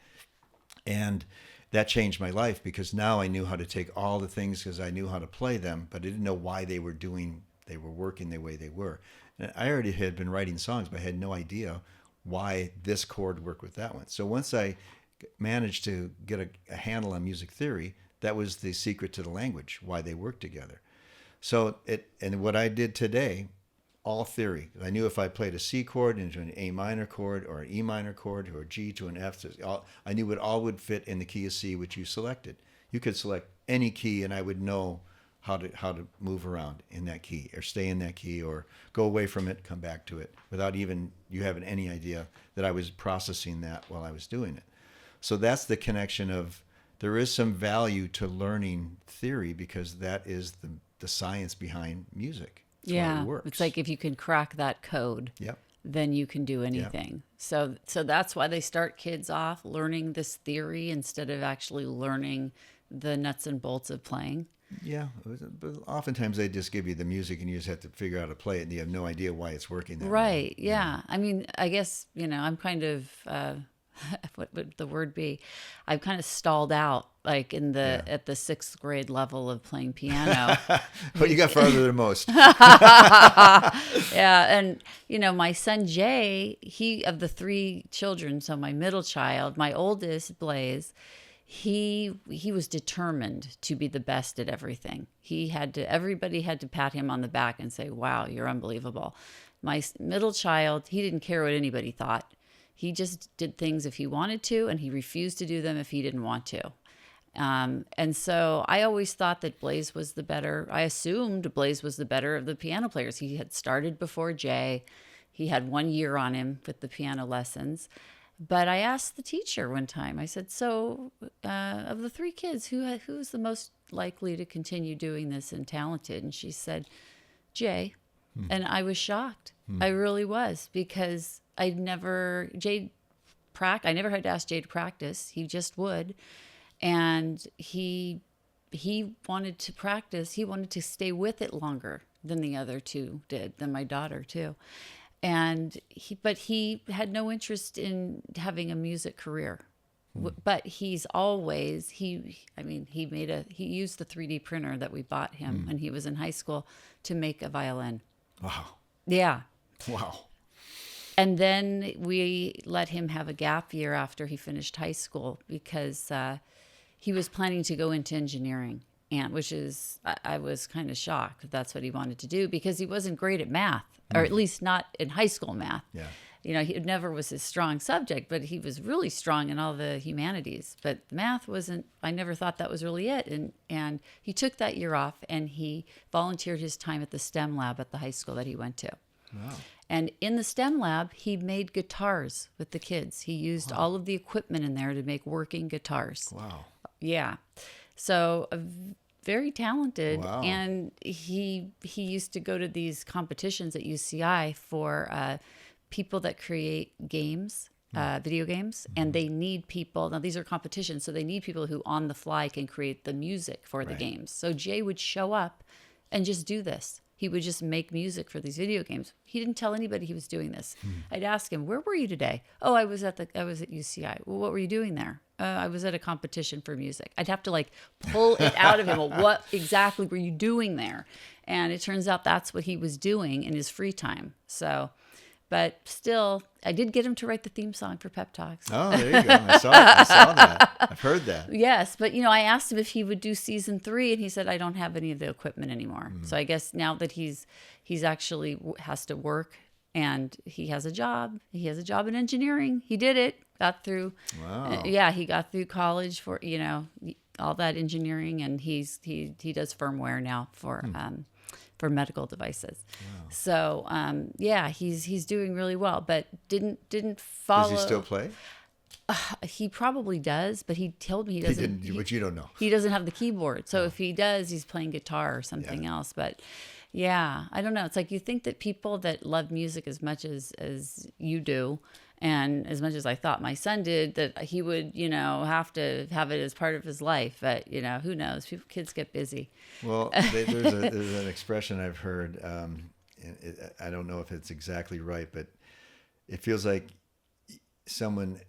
And that changed my life because now I knew how to take all the things because I knew how to play them, but I didn't know why they were working the way they were. And I already had been writing songs, but I had no idea why this chord worked with that one. So once I managed to get a handle on music theory, that was the secret to the language, why they work together. So and what I did today, all theory. I knew if I played a C chord into an A minor chord or an E minor chord or a G to an F, I knew it all would fit in the key of C which you selected. You could select any key and I would know how to move around in that key or stay in that key or go away from it, come back to it without even you having any idea that I was processing that while I was doing it. So that's the connection of there is some value to learning theory because that is the science behind music. That's why it works. It's like if you can crack that code, then you can do anything. Yep. So that's why they start kids off learning this theory instead of actually learning the nuts and bolts of playing. Yeah, but oftentimes they just give you the music and you just have to figure out how to play it and you have no idea why it's working that way. Right, yeah. I mean, I guess, I'm kind of... what would the word be? I've kind of stalled out like at the 6th grade level of playing piano. Well, you got farther than most. Yeah. And, my son Jay, he of the 3 children, so my middle child, my oldest Blaze, he was determined to be the best at everything. Everybody had to pat him on the back and say, wow, you're unbelievable. My middle child, he didn't care what anybody thought. He just did things if he wanted to, and he refused to do them if he didn't want to. And so I always thought that Blaze was I assumed Blaze was the better of the piano players. He had started before Jay. He had 1 year on him with the piano lessons. But I asked the teacher one time, I said, so of the 3 kids, who's the most likely to continue doing this and talented? And she said, Jay. And I was shocked. I really was, because I never had to ask Jay to practice. He just would. And he wanted to practice. He wanted to stay with it longer than the other 2 did, than my daughter too. And but he had no interest in having a music career. But he's always, he used the 3D printer that we bought him when he was in high school to make a violin. Wow. Yeah. Wow. And then we let him have a gap year after he finished high school because he was planning to go into engineering, which is, I was kind of shocked that that's what he wanted to do because he wasn't great at math, or at least not in high school math. Yeah. It never was his strong subject, but he was really strong in all the humanities. But math wasn't, I never thought that was really it. And he took that year off and he volunteered his time at the STEM lab at the high school that he went to. Wow. And in the STEM lab, he made guitars with the kids. He used all of the equipment in there to make working guitars. Wow. Yeah. So very talented. Wow. And he used to go to these competitions at UCI for people that create games, video games, and they need people. Now, these are competitions, so they need people who on the fly can create the music for the games. So Jay would show up and just do this. He would just make music for these video games. He didn't tell anybody he was doing this. I'd ask him, "Where were you today?" "Oh, I was at UCI." "Well, what were you doing there?" "I was at a competition for music." I'd have to pull it out of him. Well, what exactly were you doing there? And it turns out that's what he was doing in his free time. So, but still, I did get him to write the theme song for PeppTalks. Oh, there you go. I saw that. I've heard that. Yes, but I asked him if he would do season 3, and he said, "I don't have any of the equipment anymore." So I guess now that he's actually has to work and he has a job in engineering. He did it. got through. Wow. Yeah, he got through college for, all that engineering, and he does firmware now for medical devices. Wow. So yeah, he's doing really well, but didn't follow. Does he still play? He probably does, but he told me he doesn't. But you don't know. He doesn't have the keyboard, so if he does, he's playing guitar or something else. But yeah, I don't know. It's like you think that people that love music as much as you do, and as much as I thought my son did, that he would, have to have it as part of his life. But who knows? Kids get busy. Well, there's an expression I've heard. I don't know if it's exactly right, but it feels like someone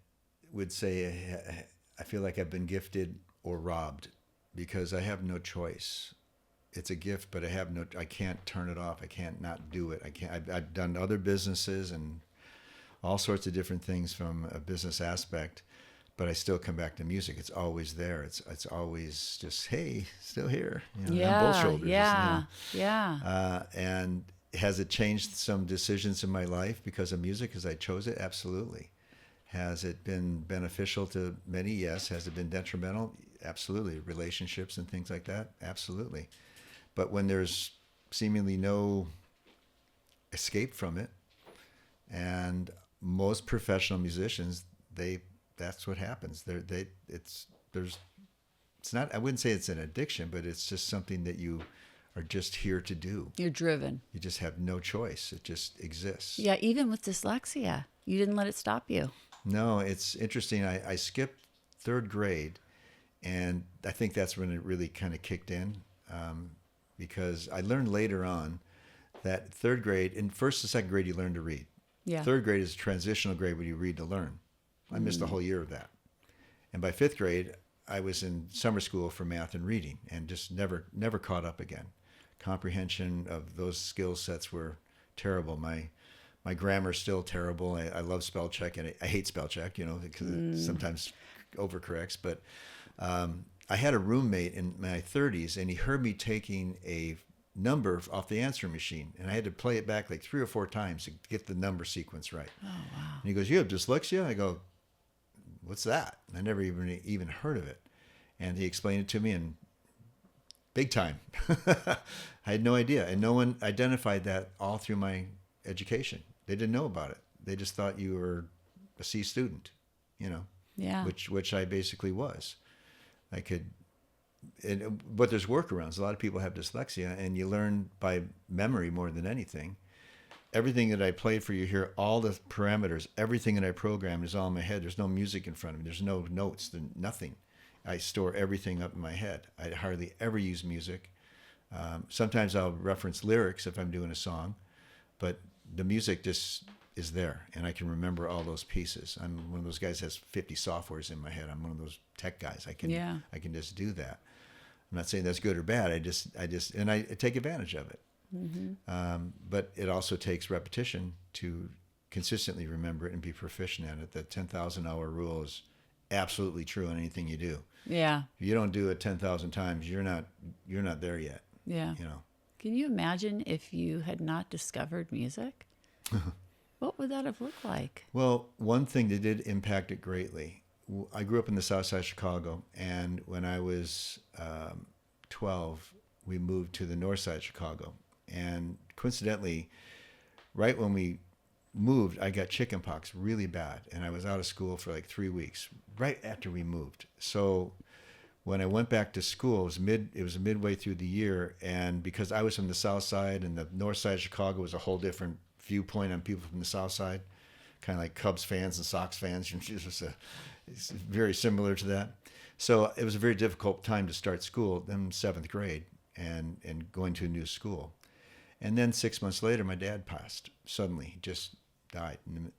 would say, I feel like I've been gifted or robbed because I have no choice. It's a gift, but I can't turn it off. I can't not do it. I've done other businesses and all sorts of different things from a business aspect, but I still come back to music. It's always there. It's always just, hey, still here. On both shoulders. Yeah. And has it changed some decisions in my life because of music, because I chose it? Absolutely. Has it been beneficial to many? Yes. Has it been detrimental? Absolutely. Relationships and things like that? Absolutely. But when there's seemingly no escape from it, and most professional musicians, that's what happens. It's not, I wouldn't say it's an addiction, but it's just something that you are just here to do. You're driven. You just have no choice. It just exists. Yeah, even with dyslexia, you didn't let it stop you. No, it's interesting. I skipped third grade, and I think that's when it really kind of kicked in, because I learned later on that third grade, in first and second grade, you learn to read. Yeah. Third grade is a transitional grade where you read to learn. I missed a whole year of that. And by fifth grade, I was in summer school for math and reading and just never caught up again. Comprehension of those skill sets were terrible. My grammar's still terrible. I love spell check, and I hate spell check, because it sometimes overcorrects. But I had a roommate in my 30s, and he heard me taking a number off the answering machine, and I had to play it back like 3 or 4 times to get the number sequence right. Oh, wow. And he goes, "You have dyslexia?" I go, "What's that?" I never even heard of it. And he explained it to me, and big time. I had no idea, and no one identified that all through my education. They didn't know about it. They just thought you were a C student, Yeah. which I basically was. I could. But there's workarounds. A lot of people have dyslexia, and you learn by memory more than anything. Everything that I played for you here, all the parameters, everything that I programmed is all in my head. There's no music in front of me. There's no notes, nothing. I store everything up in my head. I hardly ever use music. Sometimes I'll reference lyrics if I'm doing a song, but the music just is there, and I can remember all those pieces. I'm one of those guys that has 50 softwares in my head. I'm one of those tech guys. I can just do that. I'm not saying that's good or bad. I take advantage of it. Mm-hmm. But it also takes repetition to consistently remember it and be proficient at it. The 10,000 hour rule is absolutely true on anything you do. Yeah. If you don't do it 10,000 times, you're not there yet. Yeah. Can you imagine if you had not discovered music? What would that have looked like? Well, one thing that did impact it greatly. I grew up in the South Side of Chicago, and when I was 12, we moved to the North Side of Chicago. And coincidentally, right when we moved, I got chickenpox really bad, and I was out of school for like 3 weeks right after we moved. So when I went back to school, it was midway through the year, and because I was from the South Side and the North Side of Chicago was a whole different viewpoint on people from the South Side, kind of like Cubs fans and Sox fans. It's very similar to that. So it was a very difficult time to start school, then 7th grade, and going to a new school. And then 6 months later, my dad passed suddenly. He just died. And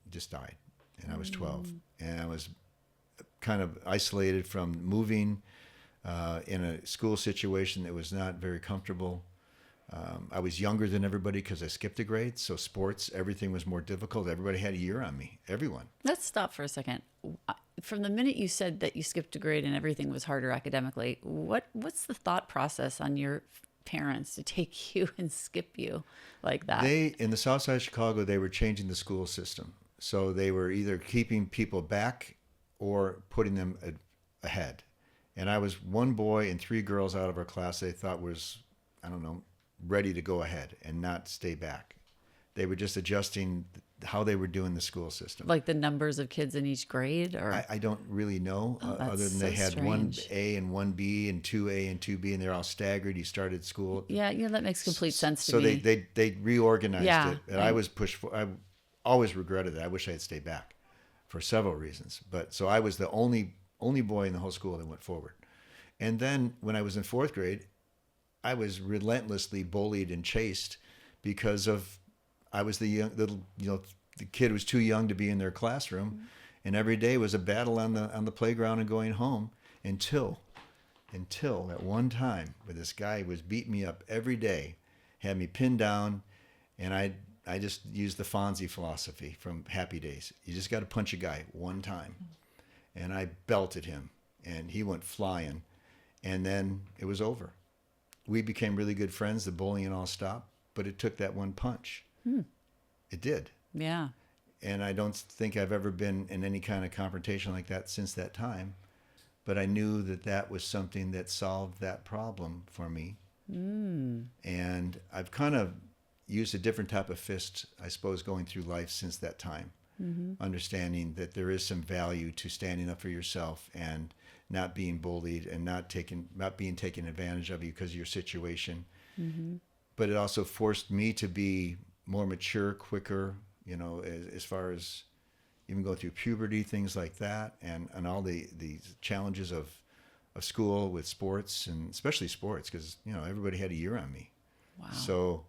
I was 12. And I was kind of isolated from moving in a school situation that was not very comfortable. I was younger than everybody because I skipped a grade. So sports, everything was more difficult. Everybody had a year on me. Everyone. Let's stop for a second. From the minute you said that you skipped a grade and everything was harder academically, what's the thought process on your parents to take you and skip you like that? In the South Side of Chicago, they were changing the school system. So they were either keeping people back or putting them ahead. And I was one boy and 3 girls out of our class they thought was, I don't know, ready to go ahead and not stay back. They were just adjusting how they were doing the school system. Like the numbers of kids in each grade? Or I don't really know, other than they had strange. 1A and 1B and 2A and 2B, and they're all staggered. You started school. Yeah, that makes complete sense to so me. So they reorganized it. And I I was pushed for, I always regretted that. I wish I had stayed back for several reasons. But so I was the only boy in the whole school that went forward. And then when I was in 4th grade, I was relentlessly bullied and chased because of I was the kid who was too young to be in their classroom, and every day was a battle on the playground and going home until at one time where this guy was beating me up every day, had me pinned down, and I just used the Fonzie philosophy from Happy Days. You just got to punch a guy one time, and I belted him, and he went flying, and then it was over. We became really good friends. The bullying all stopped, but it took that one punch. It did. Yeah. And I don't think I've ever been in any kind of confrontation like that since that time. But I knew that was something that solved that problem for me. And I've kind of used a different type of fist, I suppose, going through life since that time. Understanding that there is some value to standing up for yourself and not being bullied and not being taken advantage of you because of your situation. But it also forced me to be more mature, quicker, as far as even going through puberty, things like that, and all the challenges of school with sports, and especially sports, because everybody had a year on me. Wow. So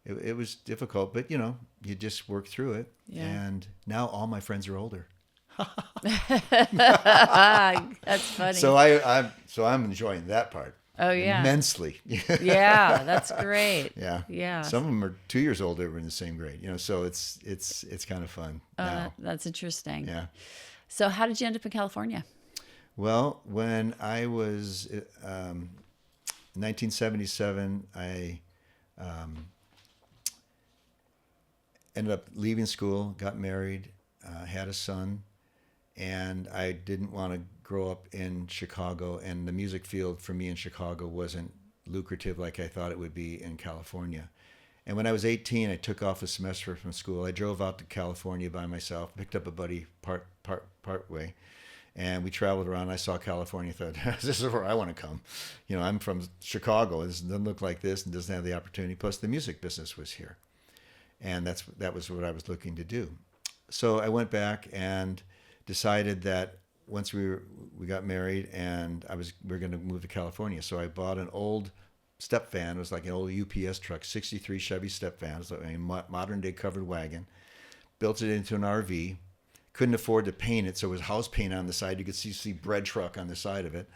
it was difficult, but you just work through it. Yeah. And now all my friends are older. That's funny. So I'm enjoying that part. Oh yeah. Immensely. Yeah, that's great. Yeah. Yeah. Some of them are 2 years older. We're in the same grade. So it's kind of fun now. That's interesting. Yeah. So how did you end up in California? Well, when I was 1977, I ended up leaving school, got married, had a son, and I didn't want to grow up in Chicago, and the music field for me in Chicago wasn't lucrative like I thought it would be in California. And when I was 18, I took off a semester from school. I drove out to California by myself, picked up a buddy part way, and we traveled around. I saw California, thought, this is where I want to come. I'm from Chicago. This doesn't look like this and doesn't have the opportunity. Plus, the music business was here, and that was what I was looking to do. So I went back and decided that once we got married and we were going to move to California. So I bought an old step van. It was like an old UPS truck, 63 Chevy step van. It was like a modern day covered wagon. Built it into an RV. Couldn't afford to paint it, so it was house paint on the side. You could see bread truck on the side of it.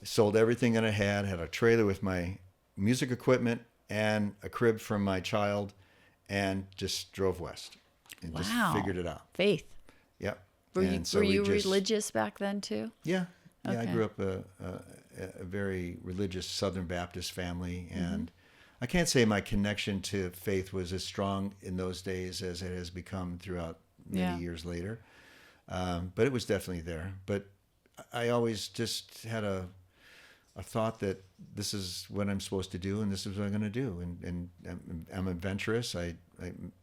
Sold everything that I had a trailer with my music equipment and a crib from my child, and just drove west and just figured it out. Faith. Yep. Were you religious back then too? Yeah. Yeah, Okay. I grew up a very religious Southern Baptist family, and I can't say my connection to faith was as strong in those days as it has become throughout many years later. But it was definitely there. But I always just had a thought that this is what I'm supposed to do, and this is what I'm going to do. And I'm adventurous. I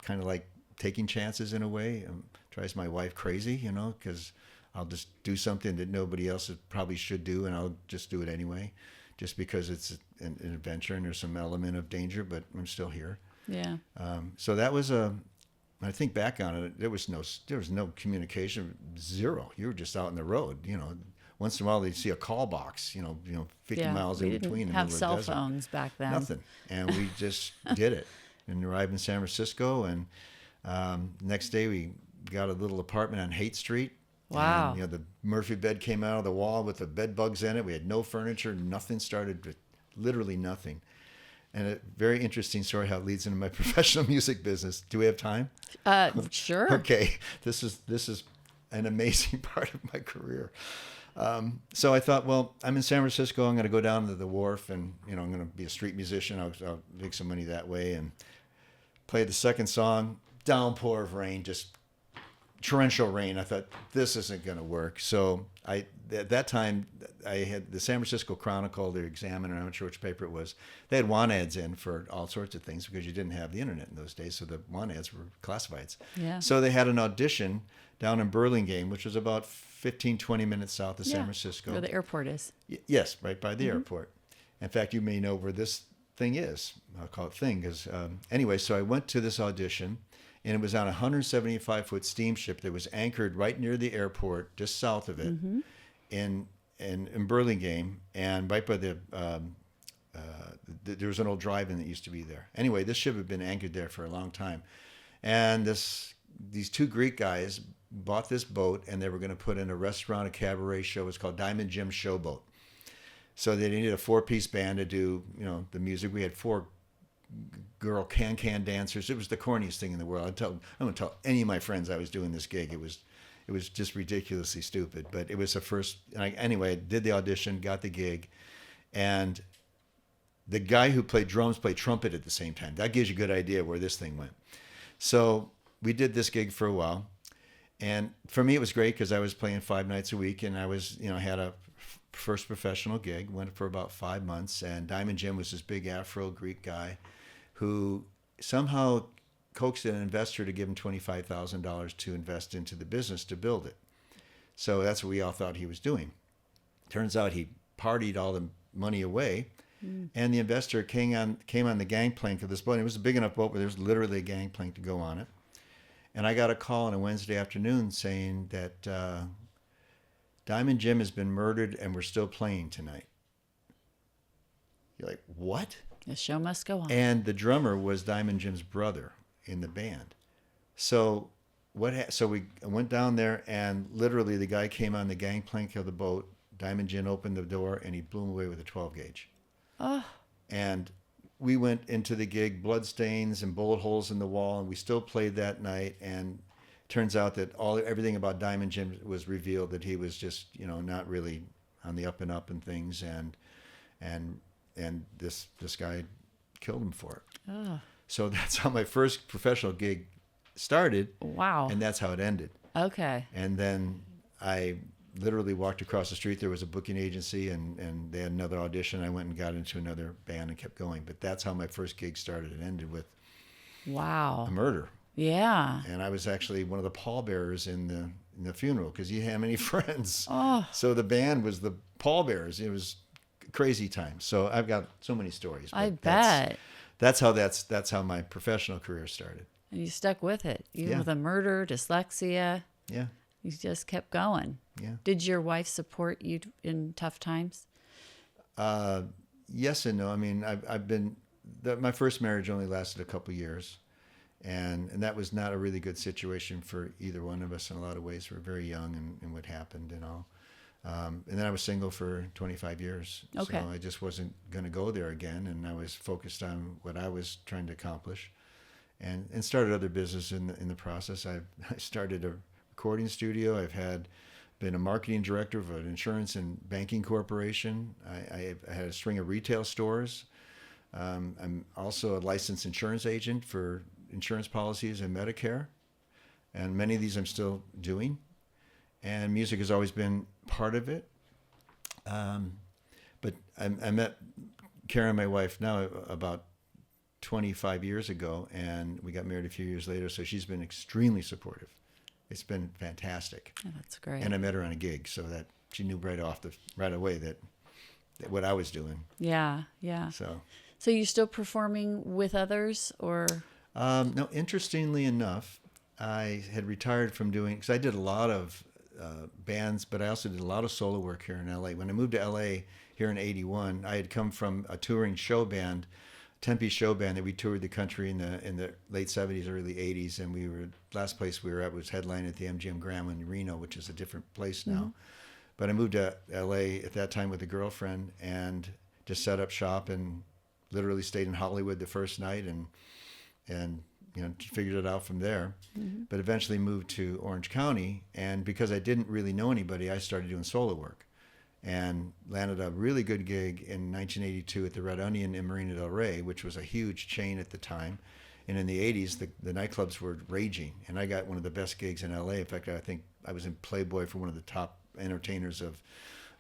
kind of like taking chances in a way. Drives my wife crazy, because I'll just do something that nobody else probably should do, and I'll just do it anyway, just because it's an adventure and there's some element of danger, but I'm still here. Yeah. So that was when I think back on it, there was no communication, zero. You were just out on the road, Once in a while they'd see a call box, 50 miles in between. We didn't have cell phones back then. Nothing, and we just did it, and arrived in San Francisco, and next day we got a little apartment on Haight Street. Wow. And, the Murphy bed came out of the wall with the bed bugs in it. We had no furniture, nothing started, with literally nothing. And a very interesting story how it leads into my professional music business. Do we have time? Sure. Okay. This is an amazing part of my career. So I thought, well, I'm in San Francisco. I'm going to go down to the wharf, and I'm going to be a street musician. I'll make some money that way. And played the second song. Downpour of rain just torrential rain. I thought, this isn't going to work. So at that time, I had the San Francisco Chronicle, the Examiner, I'm not sure which paper it was. They had want ads in for all sorts of things because you didn't have the internet in those days. So the want ads were classifieds. Yeah. So they had an audition down in Burlingame, which was about 15, 20 minutes south of San Francisco. Where the airport is. Yes, right by the airport. In fact, you may know where this thing is. I'll call it thing because anyway, so I went to this audition. And it was on a 175-foot steamship that was anchored right near the airport, just south of it, in Burlingame, and right by there was an old drive-in that used to be there. Anyway, this ship had been anchored there for a long time, and these two Greek guys bought this boat, and they were going to put in a restaurant, a cabaret show. It was called Diamond Jim's Showboat. So they needed a 4-piece band to do, the music. We had 4 girl can dancers. It was the corniest thing in the world. I'm going to tell any of my friends I was doing this gig. It was just ridiculously stupid, but it was the first. Anyway, I did the audition, got the gig, and the guy who played drums played trumpet at the same time. That gives you a good idea where this thing went. So we did this gig for a while, and for me it was great because I was playing 5 nights a week, and I was had a first professional gig. Went for about 5 months, and Diamond Jim was this big Afro Greek guy who somehow coaxed an investor to give him $25,000 to invest into the business to build it. So that's what we all thought he was doing. Turns out he partied all the money away, and the investor came on the gangplank of this boat. It was a big enough boat where there was literally a gangplank to go on it. And I got a call on a Wednesday afternoon saying that Diamond Jim has been murdered and we're still playing tonight. You're like, what? The show must go on. And the drummer was Diamond Jim's brother in the band. So so we went down there, and literally the guy came on the gangplank of the boat. Diamond Jim opened the door, and he blew him away with a 12 gauge. Oh. And we went into the gig, bloodstains and bullet holes in the wall, and we still played that night. And turns out that everything about Diamond Jim was revealed, that he was just not really on the up and up and things, and this guy killed him for it. Oh. So that's how my first professional gig started. Wow. And that's how it ended. Okay. And then I literally walked across the street. There was a booking agency, and they had another audition. I went and got into another band and kept going. But that's how my first gig started. It ended with a murder. Yeah. And I was actually one of the pallbearers in the funeral because you had many friends. Oh. So the band was the pallbearers. It was crazy time. So I've got so many stories. I bet. That's how my professional career started. And you stuck with it, even Yeah. with a murder, dyslexia. Yeah. You just kept going. Yeah. Did your wife support you in tough times? Yes and no. I mean, my first marriage only lasted a couple of years, and that was not a really good situation for either one of us in a lot of ways. We were very young and what happened and all. And then I was single for 25 years. Okay. So I just wasn't going to go there again. And I was focused on what I was trying to accomplish, and started other business in the process. I started a recording studio. I've been a marketing director of an insurance and banking corporation. I had a string of retail stores. I'm also a licensed insurance agent for insurance policies and Medicare. And many of these I'm still doing. And music has always been part of it. But I met Karen, my wife, now about 25 years ago, and we got married a few years later. So she's been extremely supportive. It's been fantastic. Oh, that's great. And I met her on a gig, so that she knew right away that what I was doing. Yeah, yeah. So you're still performing with others, or? No, interestingly enough, I had retired from doing, because I did a lot of bands, but I also did a lot of solo work here in LA. When I moved to LA here in '81, I had come from a touring show band, Tempe show band, that we toured the country in the late '70s, early '80s, and last place we were at was headlining at the MGM Grand in Reno, which is a different place now. Mm-hmm. But I moved to LA at that time with a girlfriend and just set up shop and literally stayed in Hollywood the first night and figured it out from there. Mm-hmm. But eventually moved to Orange County, and because I didn't really know anybody, I started doing solo work and landed a really good gig in 1982 at the Red Onion in Marina del Rey, which was a huge chain at the time. And in the 80s, the nightclubs were raging, and I got one of the best gigs in LA. In fact, I think I was in Playboy for one of the top entertainers of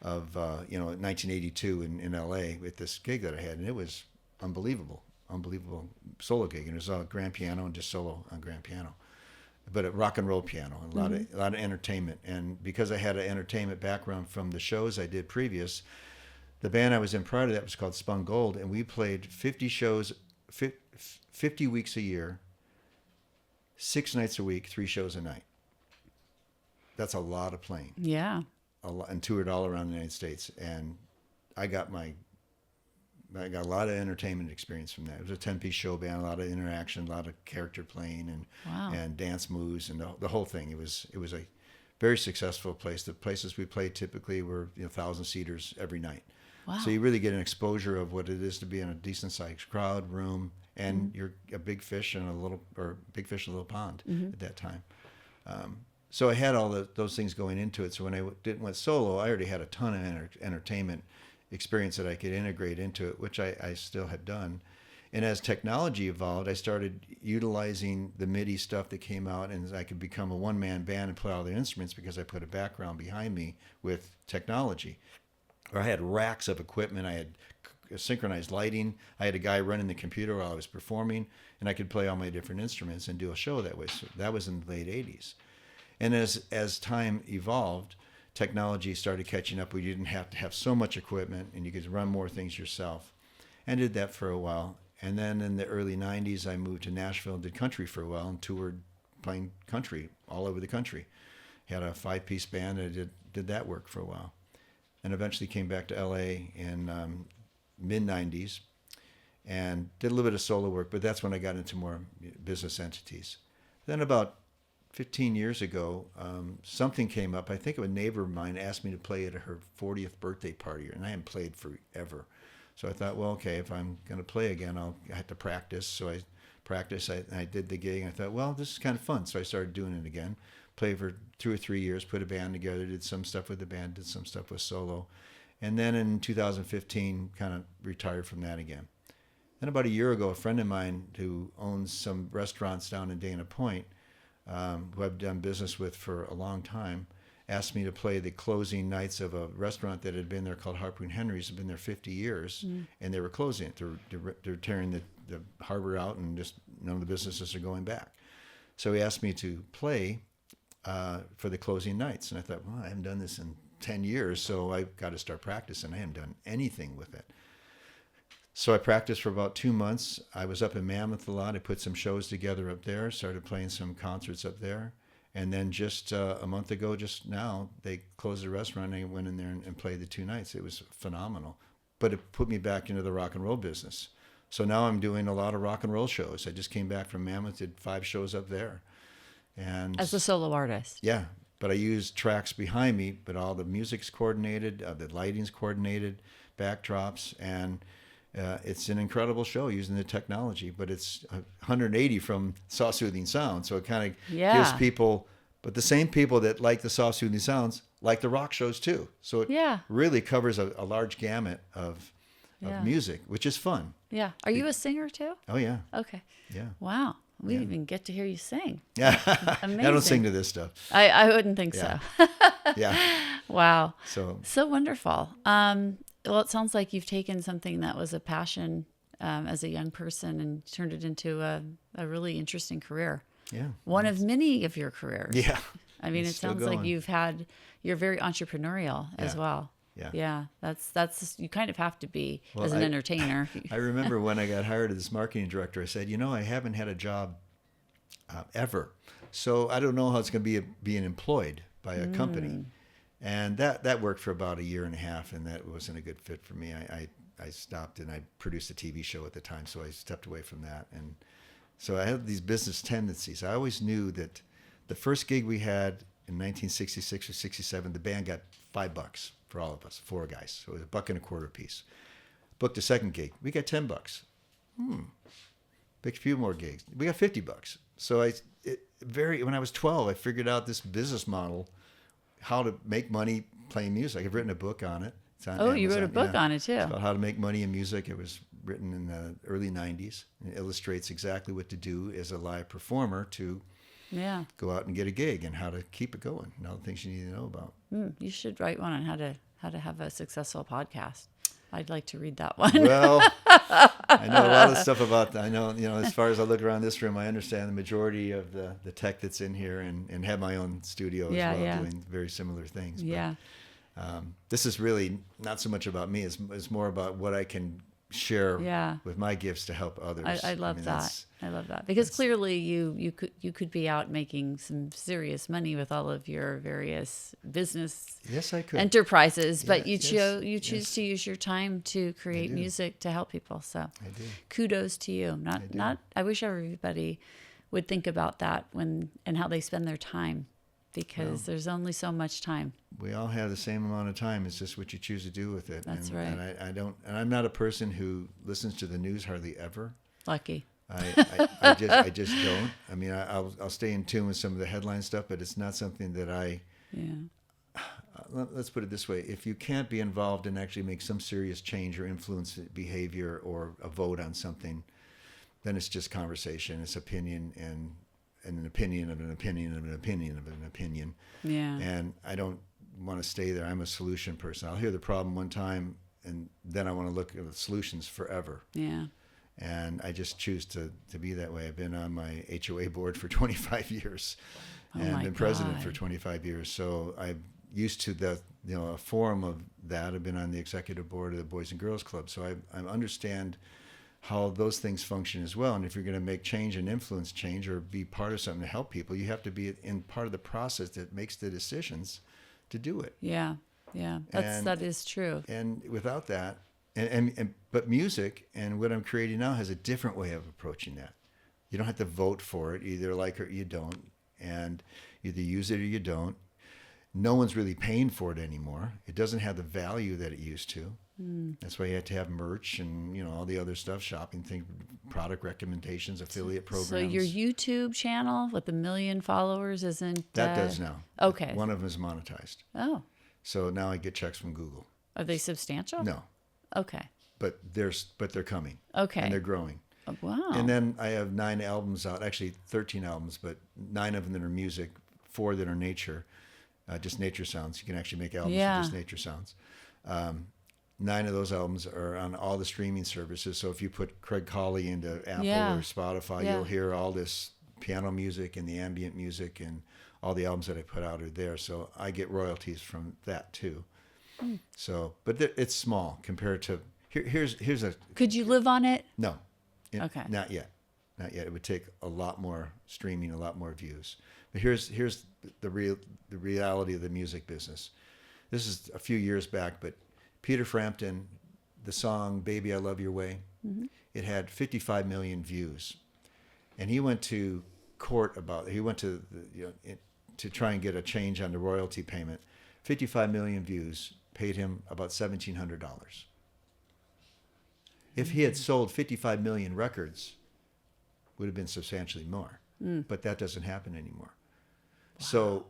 1982 in LA with this gig that I had, and it was unbelievable solo gig, and it was all grand piano and just solo on grand piano, but a rock and roll piano, and a lot of entertainment. And because I had an entertainment background from the shows I did previous, the band I was in prior to that was called Spun Gold, and we played 50 shows, 50 weeks a year, 6 nights a week, 3 shows a night. That's a lot of playing. Yeah. And toured all around the United States, and I got a lot of entertainment experience from that. It was a 10-piece show band, a lot of interaction, a lot of character playing, and dance moves, and the whole thing. It was a very successful place. The places we played typically were 1,000-seaters every night. Wow. So you really get an exposure of what it is to be in a decent-sized crowd, room, and you're a big fish in a little pond at that time. So I had all those things going into it. So when I went solo, I already had a ton of entertainment experience that I could integrate into it, which I still had done. And as technology evolved, I started utilizing the MIDI stuff that came out, and I could become a one-man band and play all the instruments because I put a background behind me with technology. Or I had racks of equipment. I had synchronized lighting. I had a guy running the computer while I was performing, and I could play all my different instruments and do a show that way. So that was in the late 80s. And as time evolved, technology started catching up. We didn't have to have so much equipment, and you could run more things yourself. And did that for a while. And then in the early 90s, I moved to Nashville and did country for a while and toured playing country all over the country. Had a 5-piece band, and I did that work for a while. And eventually came back to LA in mid-90s and did a little bit of solo work, but that's when I got into more business entities. Then about 15 years ago, something came up. I think a neighbor of mine asked me to play at her 40th birthday party, and I hadn't played forever. So I thought, well, okay, if I'm going to play again, I have to practice. So I practiced. I did the gig, and I thought, well, this is kind of fun. So I started doing it again. Played for 2 or 3 years, put a band together, did some stuff with the band, did some stuff with solo. And then in 2015, kind of retired from that again. Then about a year ago, a friend of mine who owns some restaurants down in Dana Point, who I've done business with for a long time, asked me to play the closing nights of a restaurant that had been there called Harpoon Henry's. Had been there 50 years, and they were closing it. They're tearing the harbor out, and just none of the businesses are going back. So he asked me to play for the closing nights, and I thought, well, I haven't done this in 10 years, so I've got to start practicing. I haven't done anything with it. So I practiced for about 2 months. I was up in Mammoth a lot. I put some shows together up there, started playing some concerts up there. And then just a month ago, just now, they closed the restaurant, and I went in there and played the 2 nights. It was phenomenal. But it put me back into the rock and roll business. So now I'm doing a lot of rock and roll shows. I just came back from Mammoth, did 5 shows up there. And as a solo artist. Yeah. But I use tracks behind me, but all the music's coordinated, the lighting's coordinated, backdrops, and it's an incredible show using the technology, but it's 180 from soft soothing sound. So it kind of gives people, but the same people that like the soft soothing sounds like the rock shows too. So it really covers a large gamut of music, which is fun. Yeah. Are you a singer too? Oh yeah. Okay. Yeah. Wow. We didn't even get to hear you sing. Yeah. Amazing. I don't sing to this stuff. I wouldn't think so. Yeah. Wow. So wonderful. Well, it sounds like you've taken something that was a passion as a young person and turned it into a really interesting career. Yeah. One of many of your careers. Yeah. I mean, it sounds like you're very entrepreneurial as well. Yeah. Yeah. That's you kind of have to be as an entertainer. I remember when I got hired as marketing director, I said, I haven't had a job ever. So I don't know how it's going to be being employed by a company. And that worked for about 1.5 years, and that wasn't a good fit for me. I stopped, and I produced a TV show at the time, so I stepped away from that. And so I had these business tendencies. I always knew that the first gig we had in 1966 or 67, the band got $5 for all of us, 4 guys. So it was $1.25 a piece. Booked a second gig. We got $10. Booked a few more gigs. We got $50. So when I was 12, I figured out this business model, how to make money playing music. I've written a book on it. It's on Amazon. You wrote a book on it too. It's about how to make money in music. It was written in the early 90s. It illustrates exactly what to do as a live performer to go out and get a gig and how to keep it going and all the things you need to know about. You should write one on how to have a successful podcast. I'd like to read that one. Well, I know a lot of stuff about that. I know, as far as I look around this room, I understand the majority of the tech that's in here and have my own studio as well, doing very similar things. Yeah. But, this is really not so much about me. It's more about what I can share with my gifts to help others. I love that. I love that because clearly you could be out making some serious money with all of your various business enterprises, but you choose to use your time to create music to help people. So I do. Kudos to you. I wish everybody would think about that and how they spend their time, because there's only so much time. We all have the same amount of time. It's just what you choose to do with it. That's right. And I'm not a person who listens to the news hardly ever. Lucky. I just don't. I mean, I'll stay in tune with some of the headline stuff, but it's not something that let's put it this way. If you can't be involved and actually make some serious change or influence behavior or a vote on something, then it's just conversation. It's opinion and an opinion of an opinion of an opinion of an opinion. Yeah. And I don't want to stay there. I'm a solution person. I'll hear the problem one time, and then I want to look at the solutions forever. Yeah. And I just choose to be that way. I've been on my HOA board for 25 years and been president for 25 years. So I'm used to a form of that. I've been on the executive board of the Boys and Girls Club. So I understand how those things function as well. And if you're going to make change and influence change or be part of something to help people, you have to be in part of the process that makes the decisions to do it. Yeah. Yeah. That is true. And without that, but music and what I'm creating now has a different way of approaching that. You don't have to vote for it, either like it or you don't, and either use it or you don't. No one's really paying for it anymore. It doesn't have the value that it used to. That's why you have to have merch and all the other stuff, shopping thing, product recommendations, affiliate programs. So your YouTube channel with 1 million followers isn't that does now. Okay. One of them is monetized. Oh. So now I get checks from Google. Are they substantial? No. Okay. But they're coming. Okay. And they're growing. Oh, wow. And then I have 9 albums out, actually 13 albums, but 9 of them that are music, 4 that are nature, just nature sounds. You can actually make albums with just nature sounds. 9 of those albums are on all the streaming services. So if you put Craig Colley into Apple or Spotify, you'll hear all this piano music and the ambient music, and all the albums that I put out are there. So I get royalties from that too. So, but it's small compared to here's a. Could you live on it? No. Okay. Not yet. It would take a lot more streaming, a lot more views. But here's the reality of the music business. This is a few years back, but Peter Frampton, the song "Baby I Love Your Way," it had 55 million views, and he went to court about it. He went to to try and get a change on the royalty payment. 55 million views paid him about $1,700. If he had sold 55 million records, would have been substantially more. But that doesn't happen anymore. Wow. So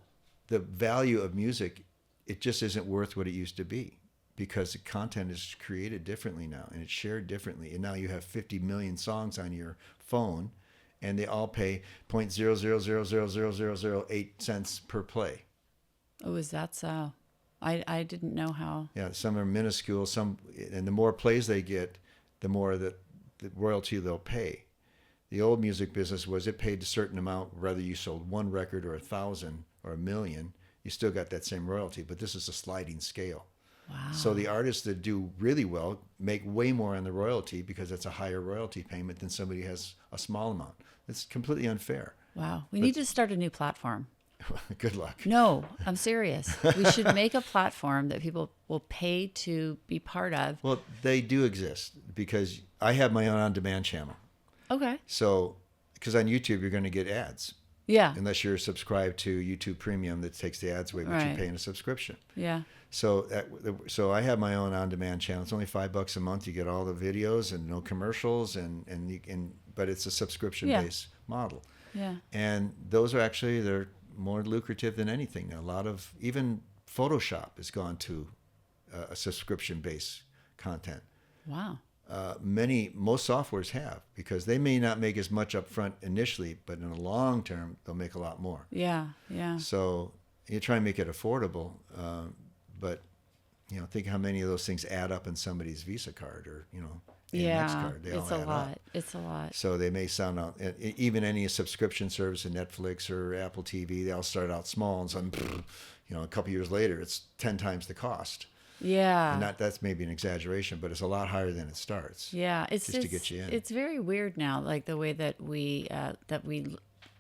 the value of music, it just isn't worth what it used to be, because the content is created differently now and it's shared differently. And now you have 50 million songs on your phone, and they all pay 0.0000008 cents per play. Oh, is that so? I didn't know how. Yeah, some are minuscule, and the more plays they get, the more the royalty they'll pay. The old music business was it paid a certain amount, whether you sold 1 record or 1,000 or 1 million, you still got that same royalty, but this is a sliding scale. Wow. So the artists that do really well make way more on the royalty because it's a higher royalty payment than somebody who has a small amount. It's completely unfair. Wow. We need to start a new platform. Good luck. No, I'm serious. We should make a platform that people will pay to be part of. Well, they do exist because I have my own on-demand channel. Okay. So, because on YouTube, you're going to get ads. Yeah. Unless you're subscribed to YouTube Premium that takes the ads away, but you're paying a subscription. Yeah. So I have my own on-demand channel. It's only $5 a month. You get all the videos and no commercials, but it's a subscription-based model. Yeah. And those are actually, they're more lucrative than anything. A lot of, even Photoshop has gone to a subscription-based content. Wow. most softwares have, because they may not make as much up front initially, but in the long term, they'll make a lot more. Yeah, yeah. So you try and make it affordable, but think how many of those things add up in somebody's Visa card or Amex card. They all add up. It's a lot. So they may sound out, even any subscription service, in Netflix or Apple TV, they all start out small, and some, a couple years later, it's 10 times the cost. Yeah. And that's maybe an exaggeration, but it's a lot higher than it starts. Yeah, it's just to get you in. It's very weird now, like the way that we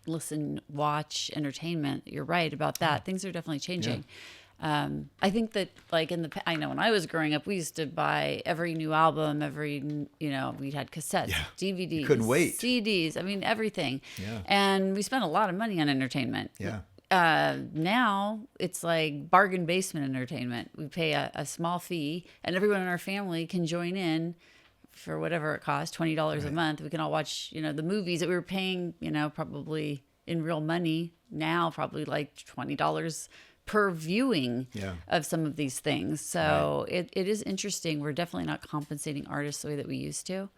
listen, watch entertainment. You're right about that. Things are definitely changing. Yeah. I think that, like I know when I was growing up, we used to buy every new album, we had cassettes, DVDs, you couldn't wait, CDs. I mean, everything. Yeah. And we spent a lot of money on entertainment. Yeah. Now it's like bargain basement entertainment. We pay a small fee, and everyone in our family can join in for whatever it costs, $20 a month. We can all watch, the movies that we were paying, probably in real money now, probably like $20 per viewing of some of these things. So it is interesting. We're definitely not compensating artists the way that we used to.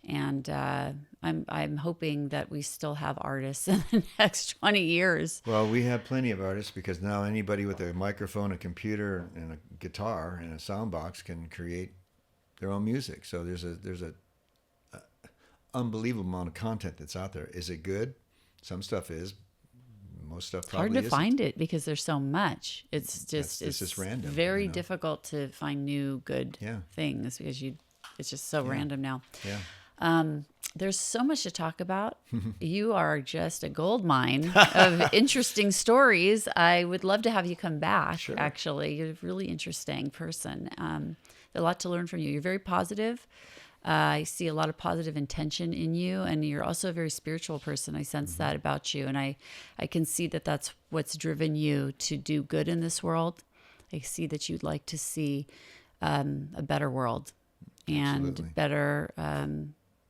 And I'm hoping that we still have artists in the next 20 years. Well, we have plenty of artists, because now anybody with a microphone, a computer, and a guitar and a sound box can create their own music. So there's a unbelievable amount of content that's out there. Is it good? Some stuff is. Most stuff probably hard to isn't. Find it because there's so much. It's just random. Very difficult to find new good things, because it's just so random now. Yeah. There's so much to talk about. You are just a gold mine of interesting stories. I would love to have you come back. Sure. Actually, you're a really interesting person. A lot to learn from you. You're very positive. I see a lot of positive intention in you, and you're also a very spiritual person. I sense that about you, and I can see that that's what's driven you to do good in this world. I see that you'd like to see a better world and Absolutely. better.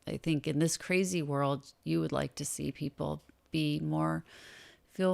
I think in this crazy world, you would like to see people feel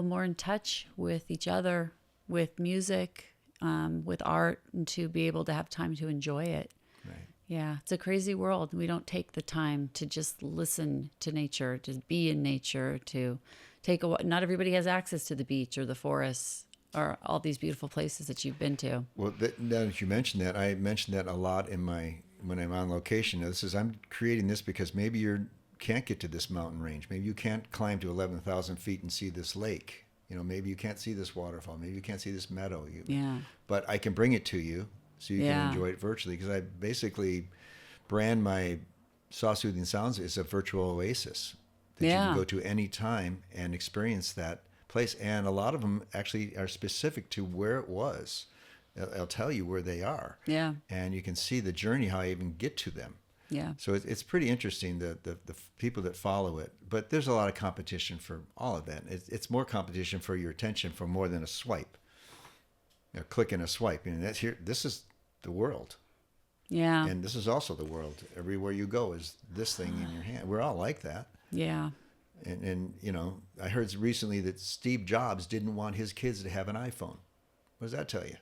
more in touch with each other, with music, with art, and to be able to have time to enjoy it. Right. Yeah, it's a crazy world. We don't take the time to just listen to nature, to be in nature, to take not everybody has access to the beach or the forests or all these beautiful places that you've been to. Well, now that you mentioned that, I mentioned that a lot when I'm on location. Now, I'm creating this because maybe you can't get to this mountain range. Maybe you can't climb to 11,000 feet and see this lake. Maybe you can't see this waterfall. Maybe you can't see this meadow. But I can bring it to you so you can enjoy it virtually, because I basically brand my Soft Soothing Sounds as a virtual oasis that you can go to any time and experience that place. And a lot of them actually are specific to where it was. I'll tell you where they are. Yeah. And you can see the journey, how I even get to them. Yeah. So it's pretty interesting, the people that follow it. But there's a lot of competition for all of that. It's more competition for your attention for more than a swipe. Click and a swipe. This is the world. Yeah. And this is also the world. Everywhere you go is this thing in your hand. We're all like that. Yeah. And I heard recently that Steve Jobs didn't want his kids to have an iPhone. What does that tell you?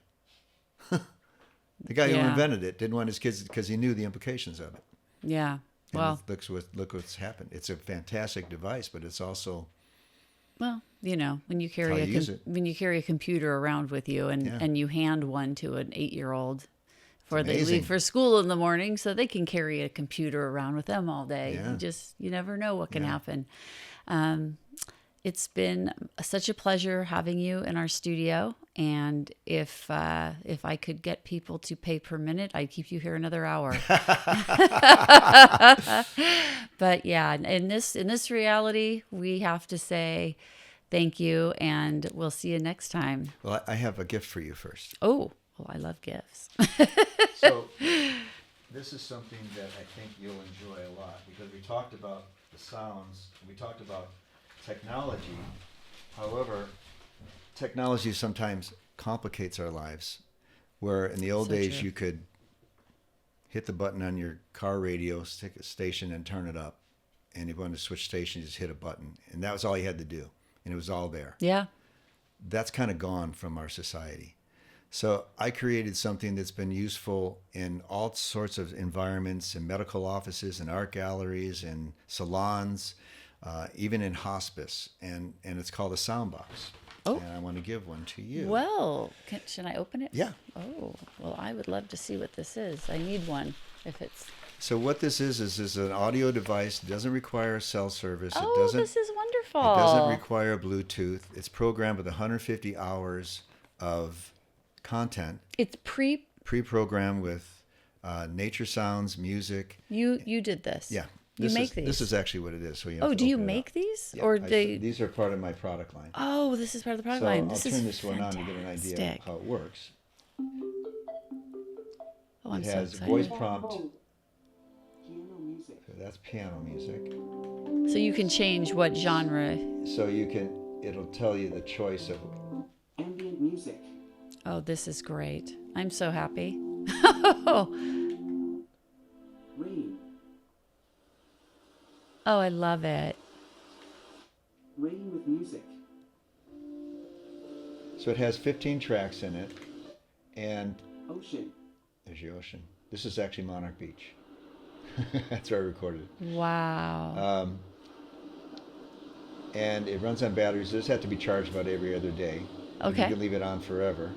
The guy who invented it didn't want his kids, because he knew the implications of it. Yeah. Well, look what's happened. It's a fantastic device, but it's also, well, when you carry a computer around with you and you hand one to an 8-year-old before they leave for school in the morning, so they can carry a computer around with them all day. Yeah. You never know what can happen. It's been such a pleasure having you in our studio. And if I could get people to pay per minute, I'd keep you here another hour. But yeah, in this reality, we have to say thank you, and we'll see you next time. Well, I have a gift for you first. Oh, I love gifts. So this is something that I think you'll enjoy a lot, because we talked about the sounds, we talked about technology. However, technology sometimes complicates our lives, where in the old days you could hit the button on your car radio, stick a station, and turn it up. And if you wanted to switch stations, you just hit a button. And that was all you had to do. And it was all there. Yeah. That's kind of gone from our society. So I created something that's been useful in all sorts of environments, in medical offices, in art galleries, in salons, even in hospice. And it's called a soundbox. Oh. And I want to give one to you. Well, should I open it? Yeah. Oh, well, I would love to see what this is. I need one if it's... So what this is an audio device. It doesn't require cell service. Oh, this is wonderful. It doesn't require Bluetooth. It's programmed with 150 hours of content. It's pre-programmed with nature sounds, music. You did this. Yeah. You make these. This is actually what it is. So you do you make these? Yeah, or these are part of my product line. Oh, this is part of the product so line. I'll This turn is this one on to get an idea of how it works. Oh, I'm it so has excited. voice prompt. So that's piano music. So you can change what genre. So it'll tell you the choice of ambient music. Oh, this is great. I'm so happy. Rain. Oh, I love it. Rain with music. So it has 15 tracks in it, and Ocean. there's your ocean. This is actually Monarch Beach. That's where I recorded it. Wow. And it runs on batteries. This has to be charged about every other day. Okay. You can leave it on forever.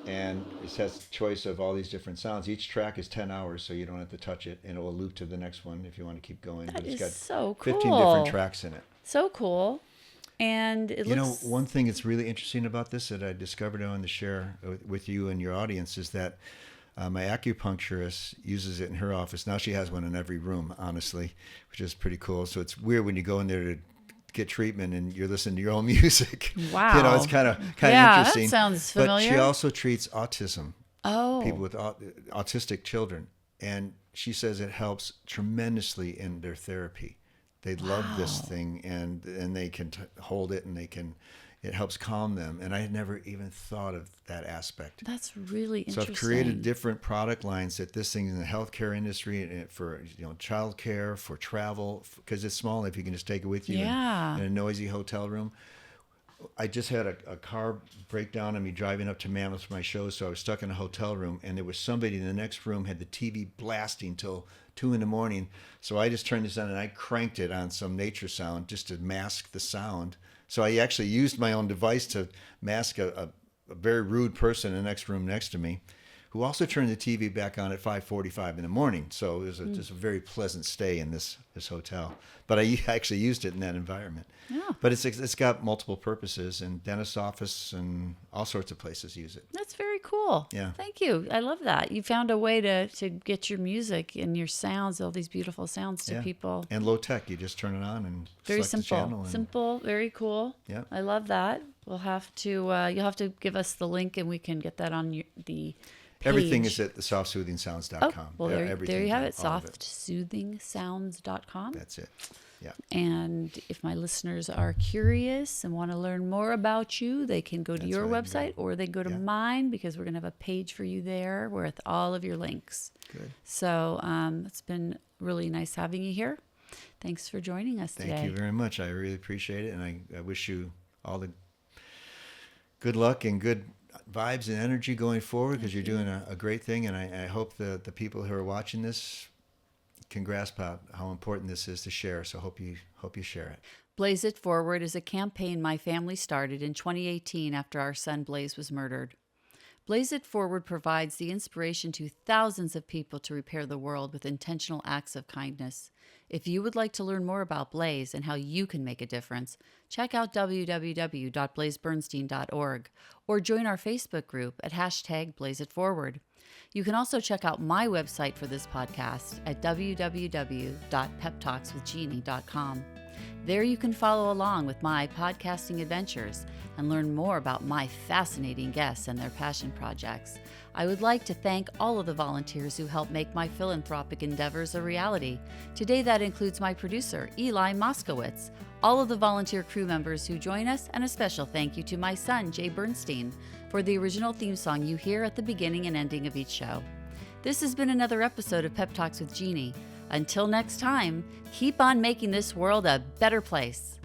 And it has a choice of all these different sounds. Each track is 10 hours, so you don't have to touch it, and it will loop to the next one if you want to keep going. That But it's is got so cool. 15 different tracks in it. So cool. And it You looks... know, one thing that's really interesting about this that I discovered I wanted to share with you and your audience is that my acupuncturist uses it in her office. Now she has one in every room, honestly, which is pretty cool. So it's weird when you go in there to get treatment and you're listening to your own music. Wow. You know, it's kind of Yeah, interesting. that sounds familiar. But she also treats autism. Oh. People with autistic children. And she says it helps tremendously in their therapy. They love this thing, and they can hold it, and it helps calm them. And I had never even thought of that aspect. That's really So interesting. I've created different product lines that this thing in the healthcare industry, and for childcare, for travel, because it's small enough you can just take it with you in a noisy hotel room. I just had a car breakdown on me driving up to Mammoth for my show, so I was stuck in a hotel room, and there was somebody in the next room had the TV blasting till 2 a.m. So I just turned this on and I cranked it on some nature sound just to mask the sound. So I actually used my own device to mask a very rude person in the next room next to me, who also turned the TV back on at 5:45 in the morning. So it was just a very pleasant stay in this hotel. But I actually used it in that environment. Yeah. But it's got multiple purposes, and dentist's office and all sorts of places use it. That's very cool. Yeah. Thank you. I love that. You found a way to get your music and your sounds, all these beautiful sounds to people. And low tech. You just turn it on and Very select the simple. channel. And, Simple, very cool. Yeah. I love that. We'll have to, you'll have to give us the link and we can get that on the page. Everything is at the softsoothingsounds.com. Oh, well, there you have it, all of it. softsoothingsounds.com. That's it. Yeah. And if my listeners are curious and want to learn more about you, they can go to your right, website or they go to mine, because we're going to have a page for you there with all of your links. Good. So it's been really nice having you here. Thanks for joining us today. Thank you very much. I really appreciate it. And I wish you all the good luck and good vibes and energy going forward, because you're doing a great thing. And I hope the people who are watching this can grasp how important this is to share. So hope you share it. Blaze It Forward is a campaign my family started in 2018 after our son Blaze was murdered. Blaze It Forward provides the inspiration to thousands of people to repair the world with intentional acts of kindness. If you would like to learn more about Blaze and how you can make a difference, check out www.blazebernstein.org or join our Facebook group at #BlazeItForward. You can also check out my website for this podcast at www.PeppTalksWithJeanne.com. There you can follow along with my podcasting adventures and learn more about my fascinating guests and their passion projects. I would like to thank all of the volunteers who help make my philanthropic endeavors a reality. Today that includes my producer, Eli Moskowitz, all of the volunteer crew members who join us, and a special thank you to my son, Jay Bernstein, for the original theme song you hear at the beginning and ending of each show. This has been another episode of Pep Talks with Jeannie. Until next time, keep on making this world a better place.